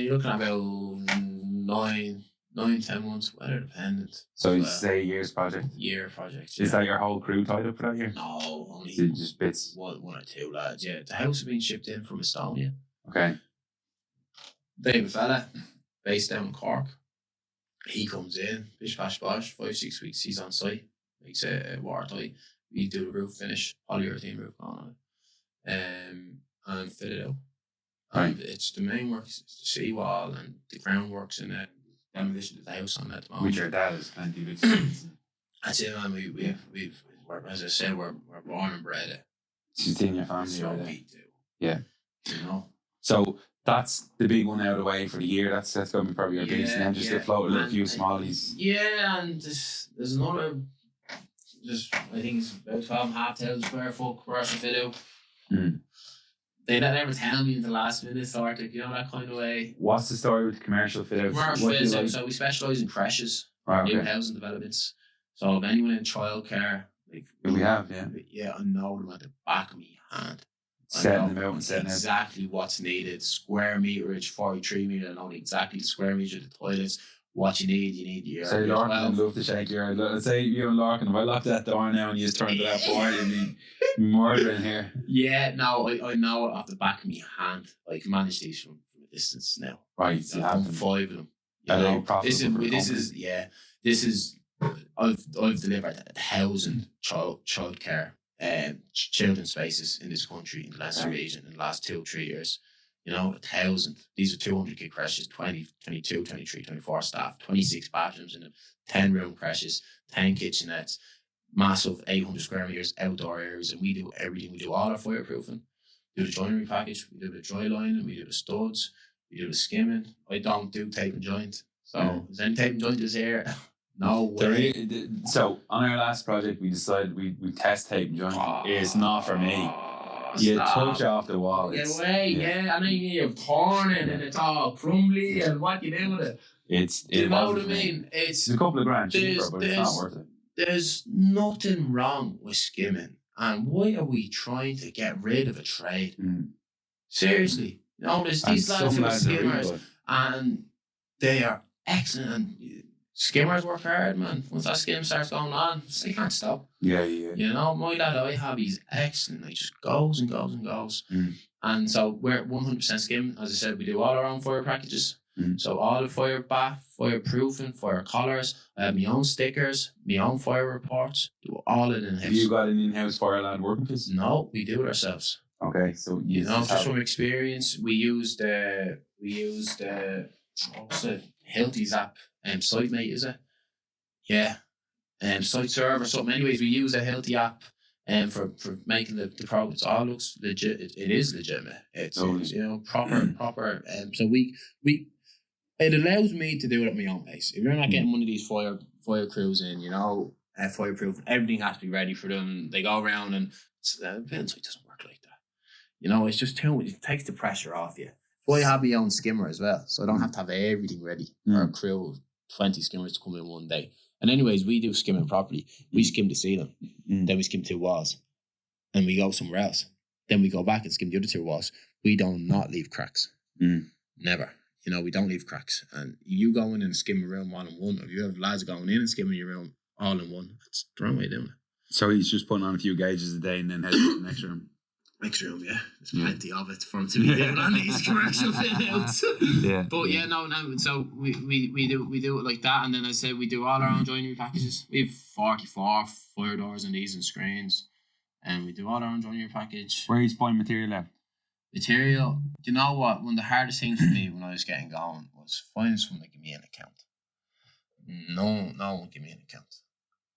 You're looking at about 9-10 months, weather dependent. So you say a year's project? Year project. Is that your whole crew tied up for that year? No, only just bits. One or two lads. Yeah, the house has been shipped in from Estonia. Okay. They have a fella based down in Cork. He comes in, bish bash bosh, 5-6 weeks. He's on site. Makes a watertight. We do the roof finish, polyurethane roof on it, and fit it out. Right. It's the main works, it's the seawall and the groundworks and the demolition of the house on that at the moment. Which your dad has plenty of experience. That's it, man. We've as I said, we're born and bred it. It's in your family, so right? we do. Yeah. So that's the big one out of the way for the year. That's going to be probably your biggest, and then just to float a little few smallies. Yeah, and there's another. I think it's about 12,500 square foot commercial fit out. They don't ever tell me in the last minute, sort of, that kind of way. What's the story with commercial fit outs? Commercial fit outs, so we specialise in creches, new housing developments. So if anyone in childcare, we have, yeah, I know them at the back of my hand. Setting them out and setting exactly what's needed. Square meterage, 43 metre, I know exactly the square metre of the toilets. What you need your. Say Larkin, I'd love to shake your. Let's say you and Larkin, if I locked that door now and you just turned to that board, you'd be murdering here. Yeah, no, I know it off the back of my hand. I can manage these from a distance now. Right, so you have 5 of them. This is I've delivered 1,000 childcare children's spaces in this country in the Leinster region in the last 2-3 years. 1,000. These are 200 kid creches, 20, 22, 23, 24 staff, 26 bathrooms in them, 10 room creches, 10 kitchenettes, massive 800 square meters outdoor areas, and we do everything. We do all our fireproofing, do the joinery package, we do the dry lining, we do the studs, we do the skimming. I don't do tape and joint. So is any tape and joint is here? No way. So on our last project, we decided we test tape and joint. It's not for me. You touch off the wall. Get away, yeah. And then you're torn and it's all crumbly, and what you do with it? You know what I mean? It's a couple of grand cheaper, but it's not worth it. There's nothing wrong with skimming, and why are we trying to get rid of a trade? Seriously, there's these lads who are skimmers, and they are excellent. And skimmers work hard, man. Once that skim starts going on, so you can't stop. Yeah. You know, my lad I have, he's excellent. He just goes and goes and goes. And so we're 100% skim. As I said, we do all our own fire packages. So all the fire bath, fire proofing, fire collars. I have my own stickers, my own fire reports. Do all it in house. Have you got an in-house fire lad working for us? No, we do it ourselves. Okay, so you know, just from experience, we used what's the Hilty's app, SiteMate, is it? Yeah, Site Serve or something. Anyways, we use a Hilty app for making the progress. All looks legit. It is legitimate. It's you know proper. So we it allows me to do it at my own pace. If you're not getting one of these fire crews in, you know, fireproof, everything has to be ready for them. They go around and building site doesn't work like that. You know, it's just too much. It takes the pressure off you. So I have my own skimmer as well, so I don't have to have everything ready for a crew of 20 skimmers to come in one day. And anyways, we do skimming properly. We skim the ceiling, then we skim 2 walls, and we go somewhere else. Then we go back and skim the other 2 walls. We don't not leave cracks. Never. You know, we don't leave cracks. And you go in and skim a room all in one, or you have lads going in and skimming your room all in one. That's the wrong way of doing it. So he's just putting on a few gauges a day and then heads to the next room. Next room, yeah. There's plenty of it for him to be doing on these commercial fit outs. But no. So we do it like that, and then I said we do all our own joinery packages. We have 44 fire doors and these and screens, and we do all our own joinery package. Where are you buying material at? Material. You know what? One of the hardest things for me when I was getting going was finding someone to give me an account. No one give me an account.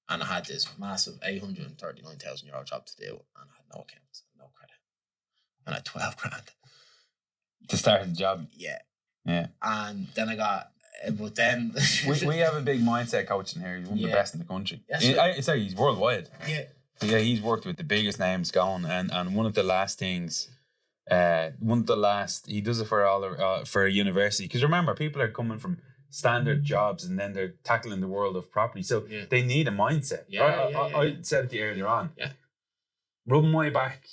And I had this massive €839,000 job to do, and I had no account, no credit. And I had 12 grand. To start the job? Yeah. Yeah. And then I got, but then... we have a big mindset coach in here. He's one of the best in the country. He's worldwide. Yeah. So yeah, he's worked with the biggest names going, and one of the last things, he does it for a university. Because remember, people are coming from standard jobs and then they're tackling the world of property, so they need a mindset. I said it to you earlier on. Yeah, rub my back.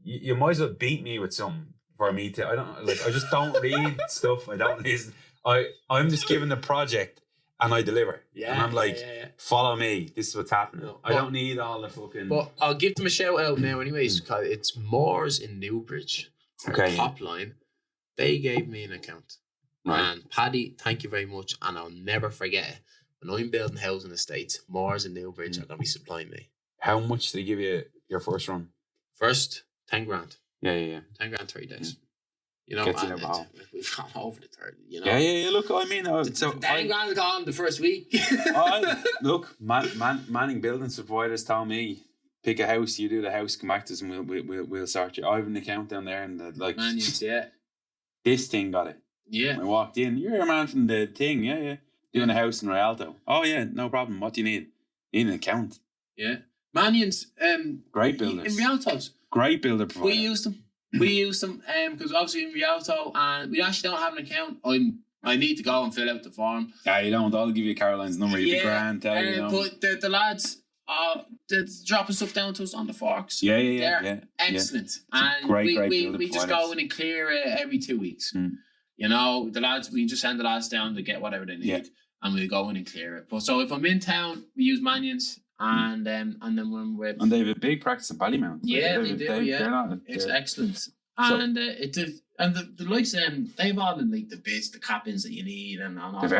You might as well beat me with something for me to. I just don't read stuff. I don't listen. I'm just given the project and I deliver. Yeah, and I'm like, follow me. This is what's happening. No, I don't need all the fucking. But I'll give them a shout out now, anyways. Because it's Moores in Newbridge. Okay. Top line. They gave me an account. Right. And Paddy, thank you very much, and I'll never forget it. When I'm building housing estates, Moores and Newbridge are going to be supplying me. How much did they give you your first run? First, 10 grand. Yeah. 10 grand, 3 days. You know, we've gone over the 30, you know. Yeah. Look, I mean... 10 grand gone the first week. Look, Manning Building Suppliers told me, pick a house, you do the house, come back to us and we'll sort you. I have an account down there and this thing got it. Yeah. I walked in. You're a man from the thing, yeah. Doing a house in Rialto. Oh yeah, no problem. What do you need? You need an account. Yeah. Manions, great builders. In Rialto's. Great builder provider. We use them because obviously in Rialto, and we actually don't have an account. I need to go and fill out the form. Yeah, you don't. I'll give you Caroline's number. You'd be grand. But the lads they're dropping stuff down to us on the forks. Yeah. They're excellent. And we just go in and clear it every 2 weeks. You know, the lads, we just send the lads down to get whatever they need, and we go in and clear it. But so if I'm in town, we use Manions, and then when we're... And they have a big practice in Ballymount. Yeah, they do. It's excellent. And the likes of them, they've all like the bits, the cap-ins that you need, and all that.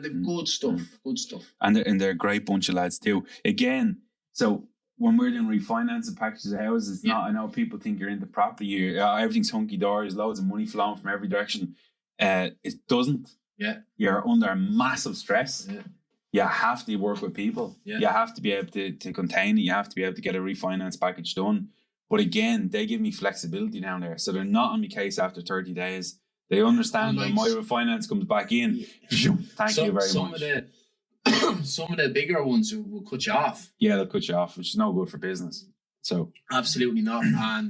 They've good stuff. And they're a great bunch of lads too. Again, so when we're doing refinancing packages of houses, it's not, I know people think you're into property, everything's hunky-dory, there's loads of money flowing from every direction. It doesn't. Yeah. You're under massive stress. Yeah. You have to work with people. Yeah. You have to be able to contain it. You have to be able to get a refinance package done. But again, they give me flexibility down there. So they're not on my case after 30 days. They understand when my refinance comes back in. Thank you very much. Some of the bigger ones will cut you off. Yeah, they'll cut you off, which is no good for business. So absolutely not. And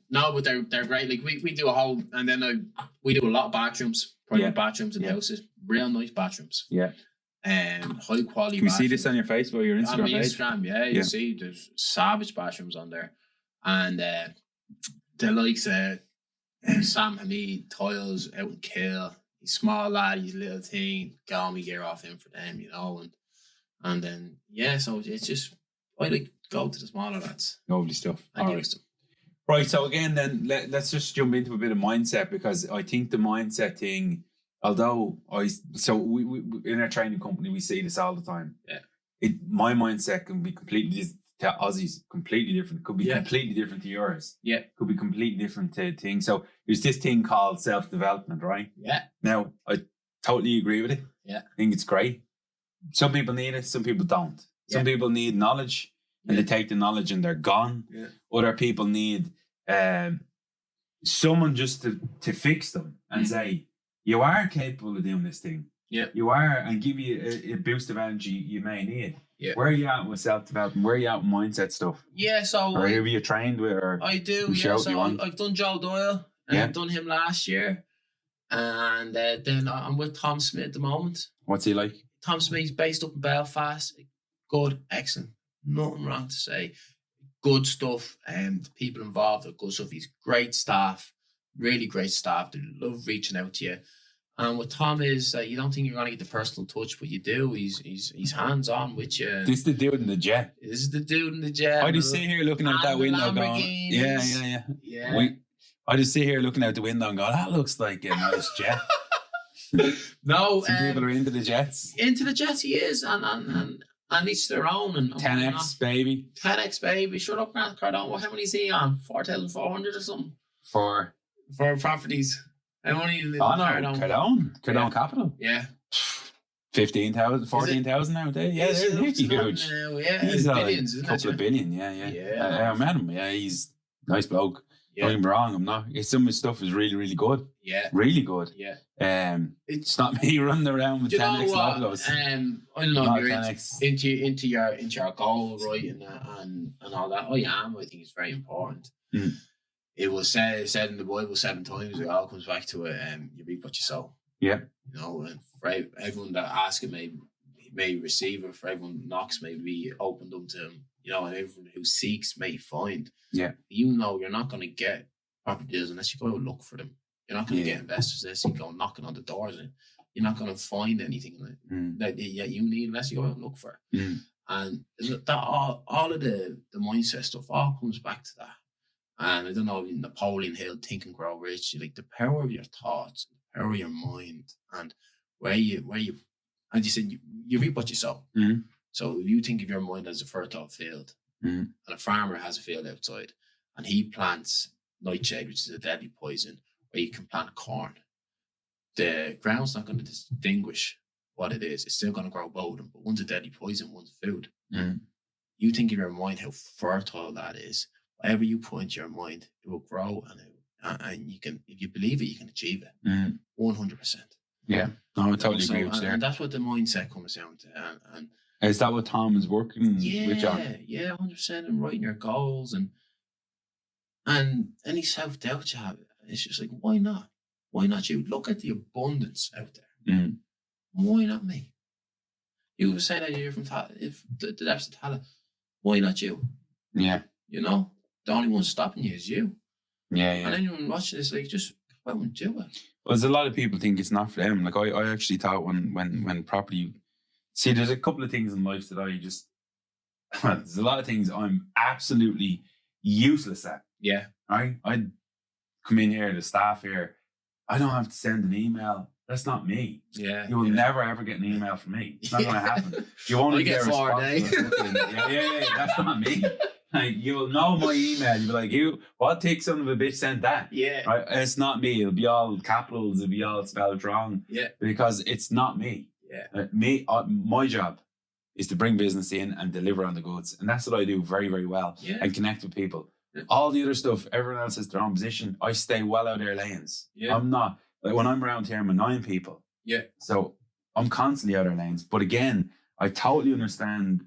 no, but they're great. Like we do a whole, and then we do a lot of bathrooms, private bathrooms in houses, real nice bathrooms. Yeah. High quality. Can we see this on your Facebook or your Instagram? On my Instagram, you see there's savage bathrooms on there, and the likes of Sam Hamid tiles out in Kill. he's small lad, he's a little thing, got me gear off him for them, you know, and then so it's just I like go to the smaller lads. Lovely stuff. And All use them. Right, so again, then let's just jump into a bit of mindset, because I think the mindset thing, although we in our training company we see this all the time. Yeah, my mindset can be completely to Aussie's completely different. Could be completely different to yours. Yeah, could be completely different to things. So there's this thing called self-development, right? Yeah. Now I totally agree with it. Yeah, I think it's great. Some people need it, some people don't. Some people need knowledge. And they take the knowledge and they're gone. Yeah. Other people need someone just to fix them and say, you are capable of doing this thing. Yeah. You are, and give you a boost of energy you may need. Yeah. Where are you at with self-development? Where are you at with mindset stuff? Yeah, so... Or have you trained with? Or I do, yeah. So I've done Joe Doyle. And I've done him last year. And then I'm with Tom Smith at the moment. What's he like? Tom Smith's based up in Belfast. Good, excellent. Nothing wrong to say. Good stuff. The people involved are good stuff. He's great staff. Really great staff. They love reaching out to you. And with Tom is you don't think you're going to get the personal touch, but you do. He's hands on with you. This is the dude in the jet. This is the dude in the jet. I just sit here looking out that window going, yeah. I just sit here looking out the window and go, that looks like a nice jet. No, some people are into the jets. Into the jets, he is, and each their own. And 10x baby. 10x baby. Shut up, Grant Cardone. How many is he on? 4,400 or something for properties. How many? Cardone Capital. Yeah. 15,000, 14,000 nowadays. Yeah, they're huge. He's billions, isn't it? Couple of billion. Yeah. I met him. Yeah, he's a nice bloke. Yeah. Don't get me wrong, I'm not. Some of his stuff is really, really good. Yeah. Really good. Yeah. It's not me running around with 10x logos. I don't know if you're into your goal, right, and all that. I am. I think it's very important. It was said in the Bible 7 times. It all comes back to it. You reap what you sow. Yeah. You know, and for everyone that asks it may receive it. For everyone that knocks, may be opened up to him. You know, and everyone who seeks may find. Yeah. You know, you're not going to get property deals unless you go out and look for them. You're not going to get investors unless you go knocking on the doors. You're not going to find anything that you need unless you go out and look for it. And that all of the mindset stuff all comes back to that. And I don't know, Napoleon Hill, Think and Grow Rich, like the power of your thoughts, the power of your mind, and where you, and you said you reap what you sow. So you think of your mind as a fertile field, and a farmer has a field outside, and he plants nightshade, which is a deadly poison, where you can plant corn. The ground's not going to distinguish what it is. It's still going to grow both, but one's a deadly poison, one's food. You think of your mind how fertile that is. Whatever you put into your mind, it will grow, and you can, if you believe it, you can achieve it. 100%. Yeah, no, I totally agree with you. And that's what the mindset comes down to. And is that what Tom is working with John? Yeah, 100%. And writing your goals and any self-doubt you have, it's just like, why not? Why not you? Look at the abundance out there. Why not me? You were saying that you're from the depths of Tala. Why not you? Yeah. You know, the only one stopping you is you. Yeah. And anyone watching this, like, just go out and do it. Well, there's a lot of people think it's not for them. Like I actually thought when property. See, there's a couple of things in life that I just. There's a lot of things I'm absolutely useless at. Yeah. Right? I'd come in here, the staff here. I don't have to send an email. That's not me. Yeah. You will never ever get an email from me. It's not going to happen. You won't get a response. Yeah. That's not me. Like, you'll know my email. You'll be like, what thick son of a bitch sent that? Yeah. Right? It's not me. It'll be all capitals. It'll be all spelled wrong. Yeah. Because it's not me. Yeah. My job is to bring business in and deliver on the goods. And that's what I do very, very well. Yeah. And connect with people. Yeah. All the other stuff, everyone else has their own position. I stay well out of their lanes. Yeah. I'm not. Like when I'm around here, I'm annoying people. Yeah. So I'm constantly out of their lanes. But again, I totally understand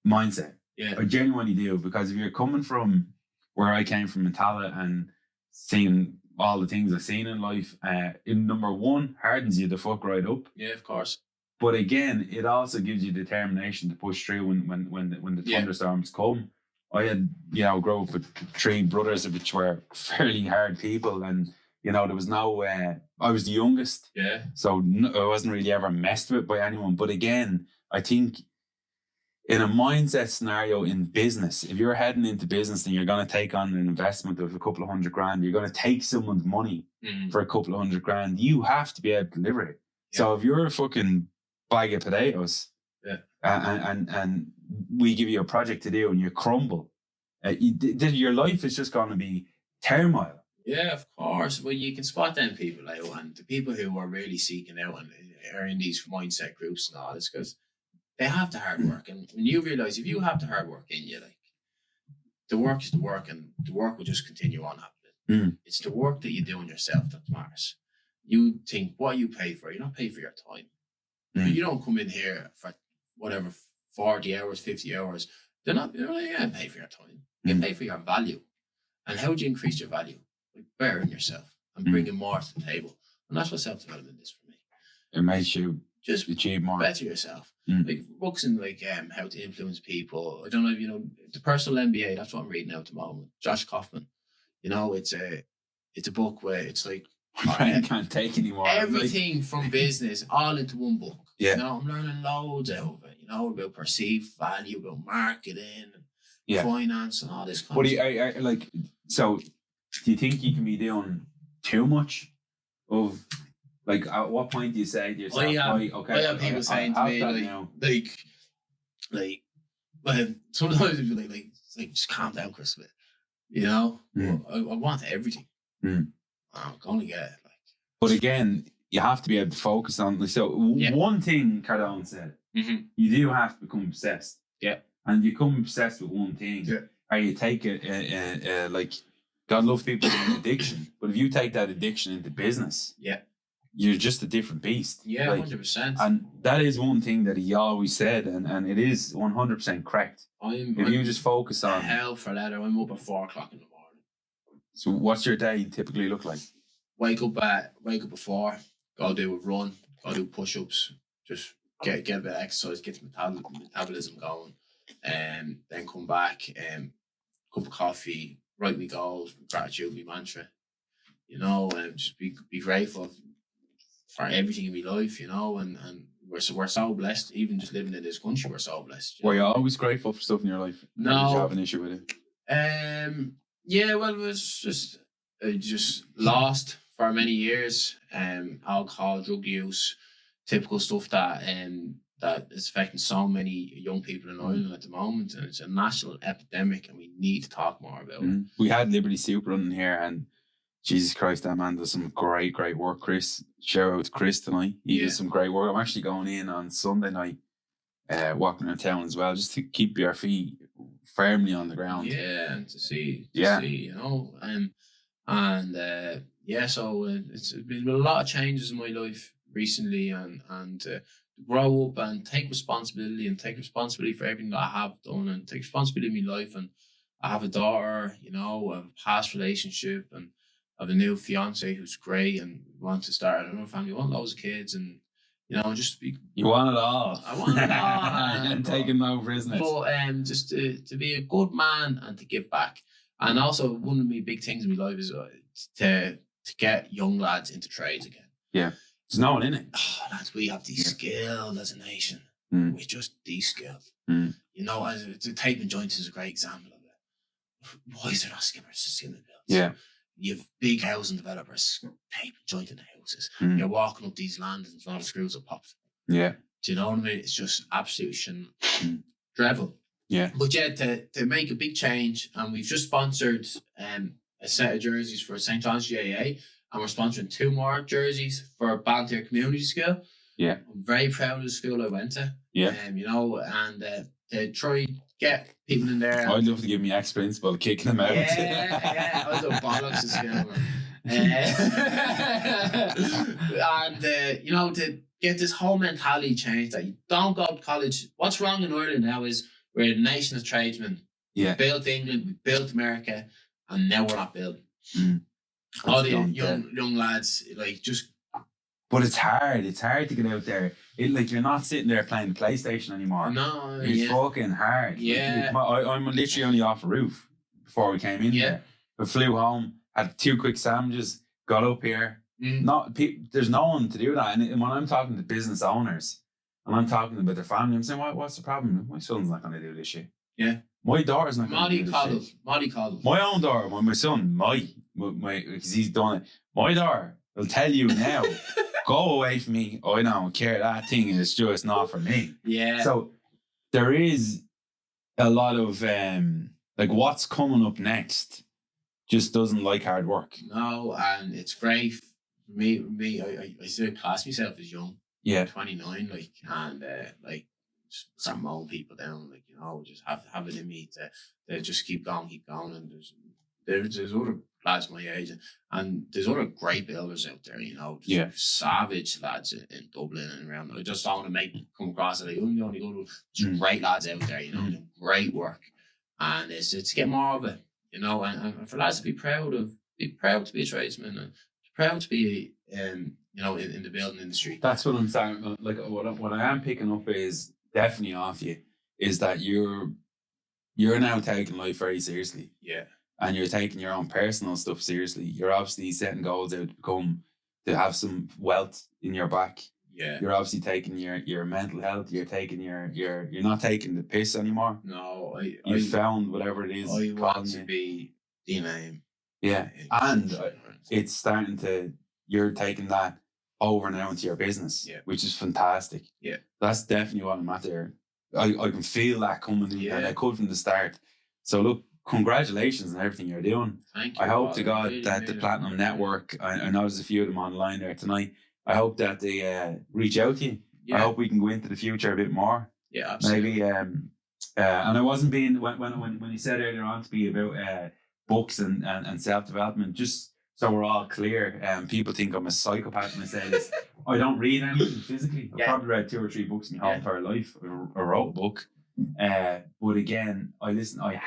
mindset. Yeah. I genuinely do. Because if you're coming from where I came from in Tala and seeing all the things I've seen in life, in number one, hardens you the fuck right up. Yeah, of course. But again, it also gives you determination to push through when the thunderstorms come. I had, grew up with 3 brothers which were fairly hard people, and You know, there was no. I was the youngest, Yeah. so I wasn't really ever messed with by anyone. But again, I think in a mindset scenario in business, if you're heading into business and you're going to take on an investment of a couple of $100,000, you're going to take someone's money for a couple of $100,000. You have to be able to deliver it. Yeah. So if you're a fucking bag of potatoes, and we give you a project to do and you crumble, your life is just going to be turmoil. Yeah, of course. Well, you can spot them people out, and the people who are really seeking out and are in these mindset groups and all this, because they have the hard work. And when you realize if you have the hard work in you, like, the work is the work, and the work will just continue on happening. It's the work that you do on yourself that matters. You think what you pay for, you're not paying for your time. You don't come in here for whatever 40 hours, 50 hours. They're not going to pay for your time. You pay for your value. And how do you increase your value? Like bettering yourself and bringing more to the table. And that's what self-development is for me. It makes you just achieve more. Better yourself. Like books and like how to influence people. I don't know if you know the Personal MBA. That's what I'm reading now at the moment. Josh Kaufman. You know, it's a book where it's like I can't take anymore. Everything from business all into one book. Yeah. You know, I'm learning loads out of it. You know, about perceived value, about marketing, and finance, and all this kind of stuff. Like, so do you think you can be doing too much of, like, at what point do you say to yourself, I have people saying to me, like, sometimes it'd be like, just calm down, Chris, a bit. You know, I want everything. I'm going to get it. Like. But again, you have to be able to focus on. So one thing Cardone said, you do have to become obsessed. Yeah. And you become obsessed with one thing, or you take it, like, God loves people with an addiction, but if you take that addiction into business, you're just a different beast. Yeah, like, 100%. And that is one thing that he always said, and it is 100% correct. If you just focus on hell for leather, I'm up at 4 o'clock in the morning. So what's your day typically look like? Wake up at 4, go do a run, go do push-ups, just get a bit of exercise, get the metabolism going, and then come back, cup of coffee, write me goals, gratitude, me mantra, you know, and just be grateful for everything in my life, you know, and we're so blessed, even just living in this country, we're so blessed. Were you always grateful for stuff in your life? No. Did you have an issue with it? Yeah, well, it was just lost for many years. Alcohol, drug use, typical stuff that is affecting so many young people in Ireland at the moment, and it's a national epidemic, and we need to talk more about it. We had Liberty Super running here, and Jesus Christ, that man does some great work. Chris, shout out to Chris tonight. He does some great work. I'm actually going in on Sunday night, walking around town as well, just to keep your feet firmly on the ground. Yeah, and to see, you know, so it's been a lot of changes in my life recently, and to grow up and take responsibility for everything that I have done, and take responsibility in my life. And I have a daughter, you know, a past relationship, and I have a new fiance who's great, and want to start another family. I want loads of kids, and you know, just be. You want it all. I want it all. And taking over, isn't it? But just to be a good man and to give back, and also one of my big things in my life is to get young lads into trades again. Yeah, there's no one in it. Oh, lads, we have de-skilled as a nation. We just de-skilled. You know, the taping joints is a great example of it. Why is there not skimmers to skim the bills? Yeah. You have big housing developers taping jointing the houses. You're walking up these lands and all the screws are popped. Yeah. Do you know what I mean? It's just absolute dreadful. Yeah. But to make a big change, and we've just sponsored a set of jerseys for St. John's GAA, and we're sponsoring 2 more jerseys for Ballantyre Community School. Yeah. I'm very proud of the school I went to. Yeah. You know, and to try get people in there. I'd love to give me ex-principal kicking them out. Yeah. I was a bollocks of school. And you know, to get this whole mentality changed that you don't go to college. What's wrong in Ireland now is we're a nation of tradesmen. Yeah. We built England, we built America, and now we're not building. All the young lads, like, just. But it's hard. It's hard to get out there. Like, you're not sitting there playing the PlayStation anymore. No, it's fucking hard. Yeah. Like, I'm literally only off a roof before we came in there. I flew home, had 2 quick sandwiches, got up here. There's no one to do that. And when I'm talking to business owners and I'm talking about their family, I'm saying, what's the problem? My son's not going to do this shit. Yeah. My daughter's not going to do this shit. Molly called. My own daughter, my son, because he's done it. My daughter will tell you now, go away from me. I don't care. That thing is just not for me. Yeah. So there is a lot of like what's coming up next just doesn't like hard work. No, and it's great. For me, I still class myself as young. Yeah. 29, like, and like start mowing people down, like, you know, just have it in me to just keep going, and there's other lads my age, and there's other great builders out there, you know, savage lads in Dublin and around. I just don't want to come across it like, you only go to great lads out there, you know, doing great work, and it's get more of it, you know, and for lads to be proud to be a tradesman and proud to be you know, in the building industry. That's what I'm saying. Like what I am picking up is definitely off you is that you're now taking life very seriously. Yeah. And you're taking your own personal stuff seriously. You're obviously setting goals out to have some wealth in your back. Yeah. You're obviously taking your mental health. You're taking you're not taking the piss anymore. No, you found whatever it is. I want to be the name. Yeah, and it's starting to. You're taking that over now into your business, which is fantastic. Yeah, that's definitely what I'm at there. I can feel that coming in, and I could from the start. So look, congratulations on everything you're doing. Thank you. I hope to God that the Platinum Network, I know there's a few of them online there tonight. I hope that they reach out to you. Yeah. I hope we can go into the future a bit more. Yeah, absolutely. Maybe, and I wasn't being when you said earlier on to be about books and self-development, just so we're all clear, people think I'm a psychopath when I say this. I don't read anything physically. I've probably read 2 or 3 books in my whole entire life. I wrote a book. But again, I listen to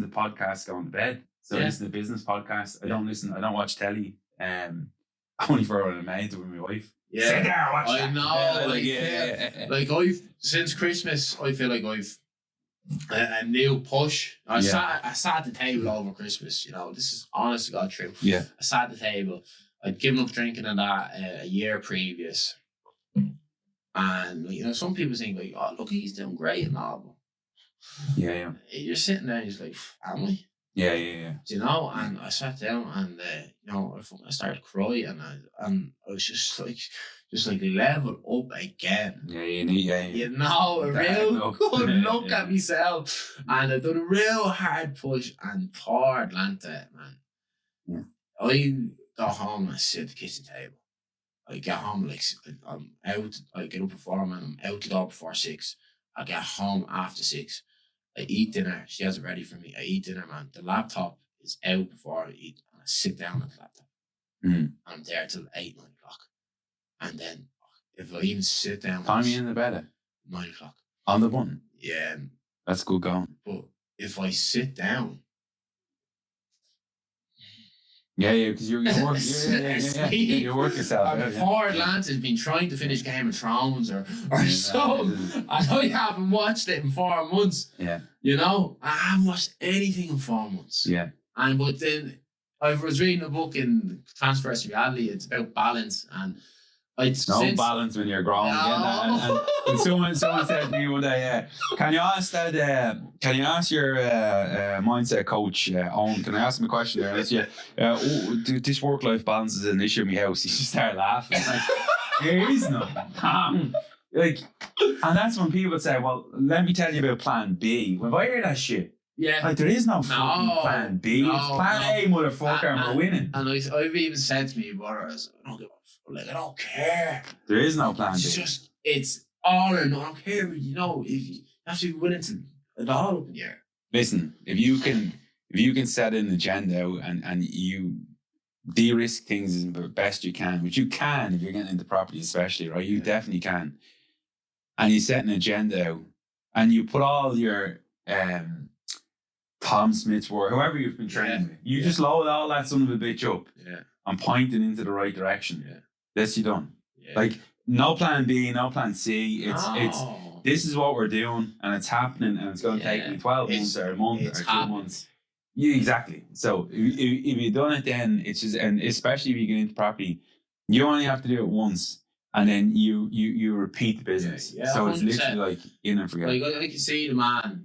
podcasts going to bed. So I listen to business podcasts. I don't watch telly. Only for when I'm made with my wife. Yeah. Sit there, watch I that. know. Like I've since Christmas, I feel like I've a new push. I sat at the table over Christmas. You know, this is honest to God true. Yeah. I sat at the table. I'd given up drinking and that a year previous. And you know, some people think like, "Oh, look, he's doing great and all." Yeah. You're sitting there, and he's like, "Am I?" Yeah. You know, and I sat down and you know, I started crying and I was just like level up again. Yeah, you need, you know, a real good look at myself, and I done a real hard push and poor Atlanta, man. Yeah. I got home and I sit at the kitchen table. I get home like I'm out. I get up at 4, man. I'm out the door before 6. I get home after 6. I eat dinner. She has it ready for me. I eat dinner, man. The laptop is out before I eat, and I sit down at the laptop. And I'm there till 8, 9 o'clock, and then if I even sit down, time you in the bed at 9 o'clock on the button. Yeah, that's good going. But if I sit down. Yeah, because you work, you work yourself. Before Atlanta's been trying to finish Game of Thrones or so, and I haven't watched it in 4 months. Yeah, you know, I haven't watched anything in 4 months. Yeah, but then I was reading a book in Transverse Reality. It's about balance, and balance when you're growing. No. And someone said to me one day, can you ask your mindset coach, Owen, can I ask him a question there? This work-life balance is an issue in my house. He just started laughing. Like, there is none. Like, and that's when people say, well, let me tell you about plan B. When I hear that shit, like there is no fucking plan B. It's plan A, motherfucker, and we're winning. And I've even said to me, brothers, I don't care. There is no plan B. It's all or no. I don't care. You know, if you have to be willing to it all up in the air. Listen, if you can set an agenda and you de-risk things as best you can, which you can if you're getting into property, especially, right? You definitely can. And you set an agenda out, and you put all your Tom Smith's work, whoever you've been training with, you just load all that son of a bitch up, and pointing into the right direction. Yeah. That's you done. Yeah. Like no plan B, no plan C. It's this is what we're doing, and it's happening, and it's going to take me 12 months or a month or 2 months. Yeah, exactly. So if you've done it, then it's just, and especially if you get into property, you only have to do it once, and then you repeat the business. Yeah, so it's 100%. literally like in and forget. Like I can see the man,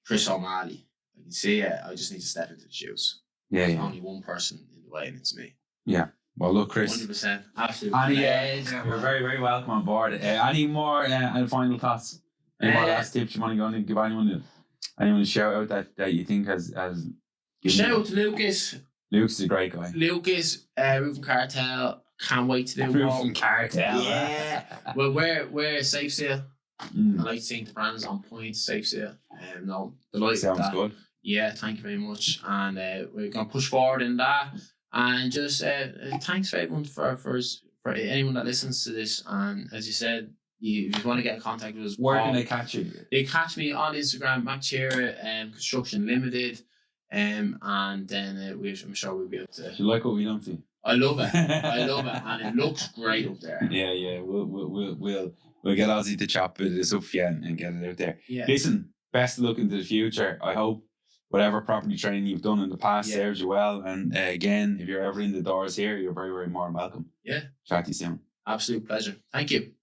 Chris O Malley. I can see it. I just need to step into the shoes. Yeah, There's only one person in the way, and it's me. Yeah. Well, look, Chris. 100%. Absolutely. You're very, very welcome on board. Any more final thoughts? Any more last tips you want to go and give anyone to shout out that you think has shout out to Lucas. Lucas is a great guy. Lucas, Roofing Cartel. Can't wait to do more. Roofing Cartel. Yeah. Well, we're safe sale. I like to think the brand is on point. Safe sale. No, delighted. Sounds good. Yeah, thank you very much. And we're gonna push forward in that. And just thanks for everyone for anyone that listens to this. And as you said, if you want to get in contact with us, where can they catch you? They catch me on Instagram, MacChera Construction Limited, and then I'm sure we'll be able to. Do you like what we done for you? I love it. And it looks great up there. Yeah. We'll get Ozzy to chop this up for you and get it out there. Yeah. Listen, best of luck into the future. I hope whatever property training you've done in the past serves you well. And again, if you're ever in the doors here, you're very, very more than welcome. Yeah. Chat to you soon. Absolute pleasure. Thank you.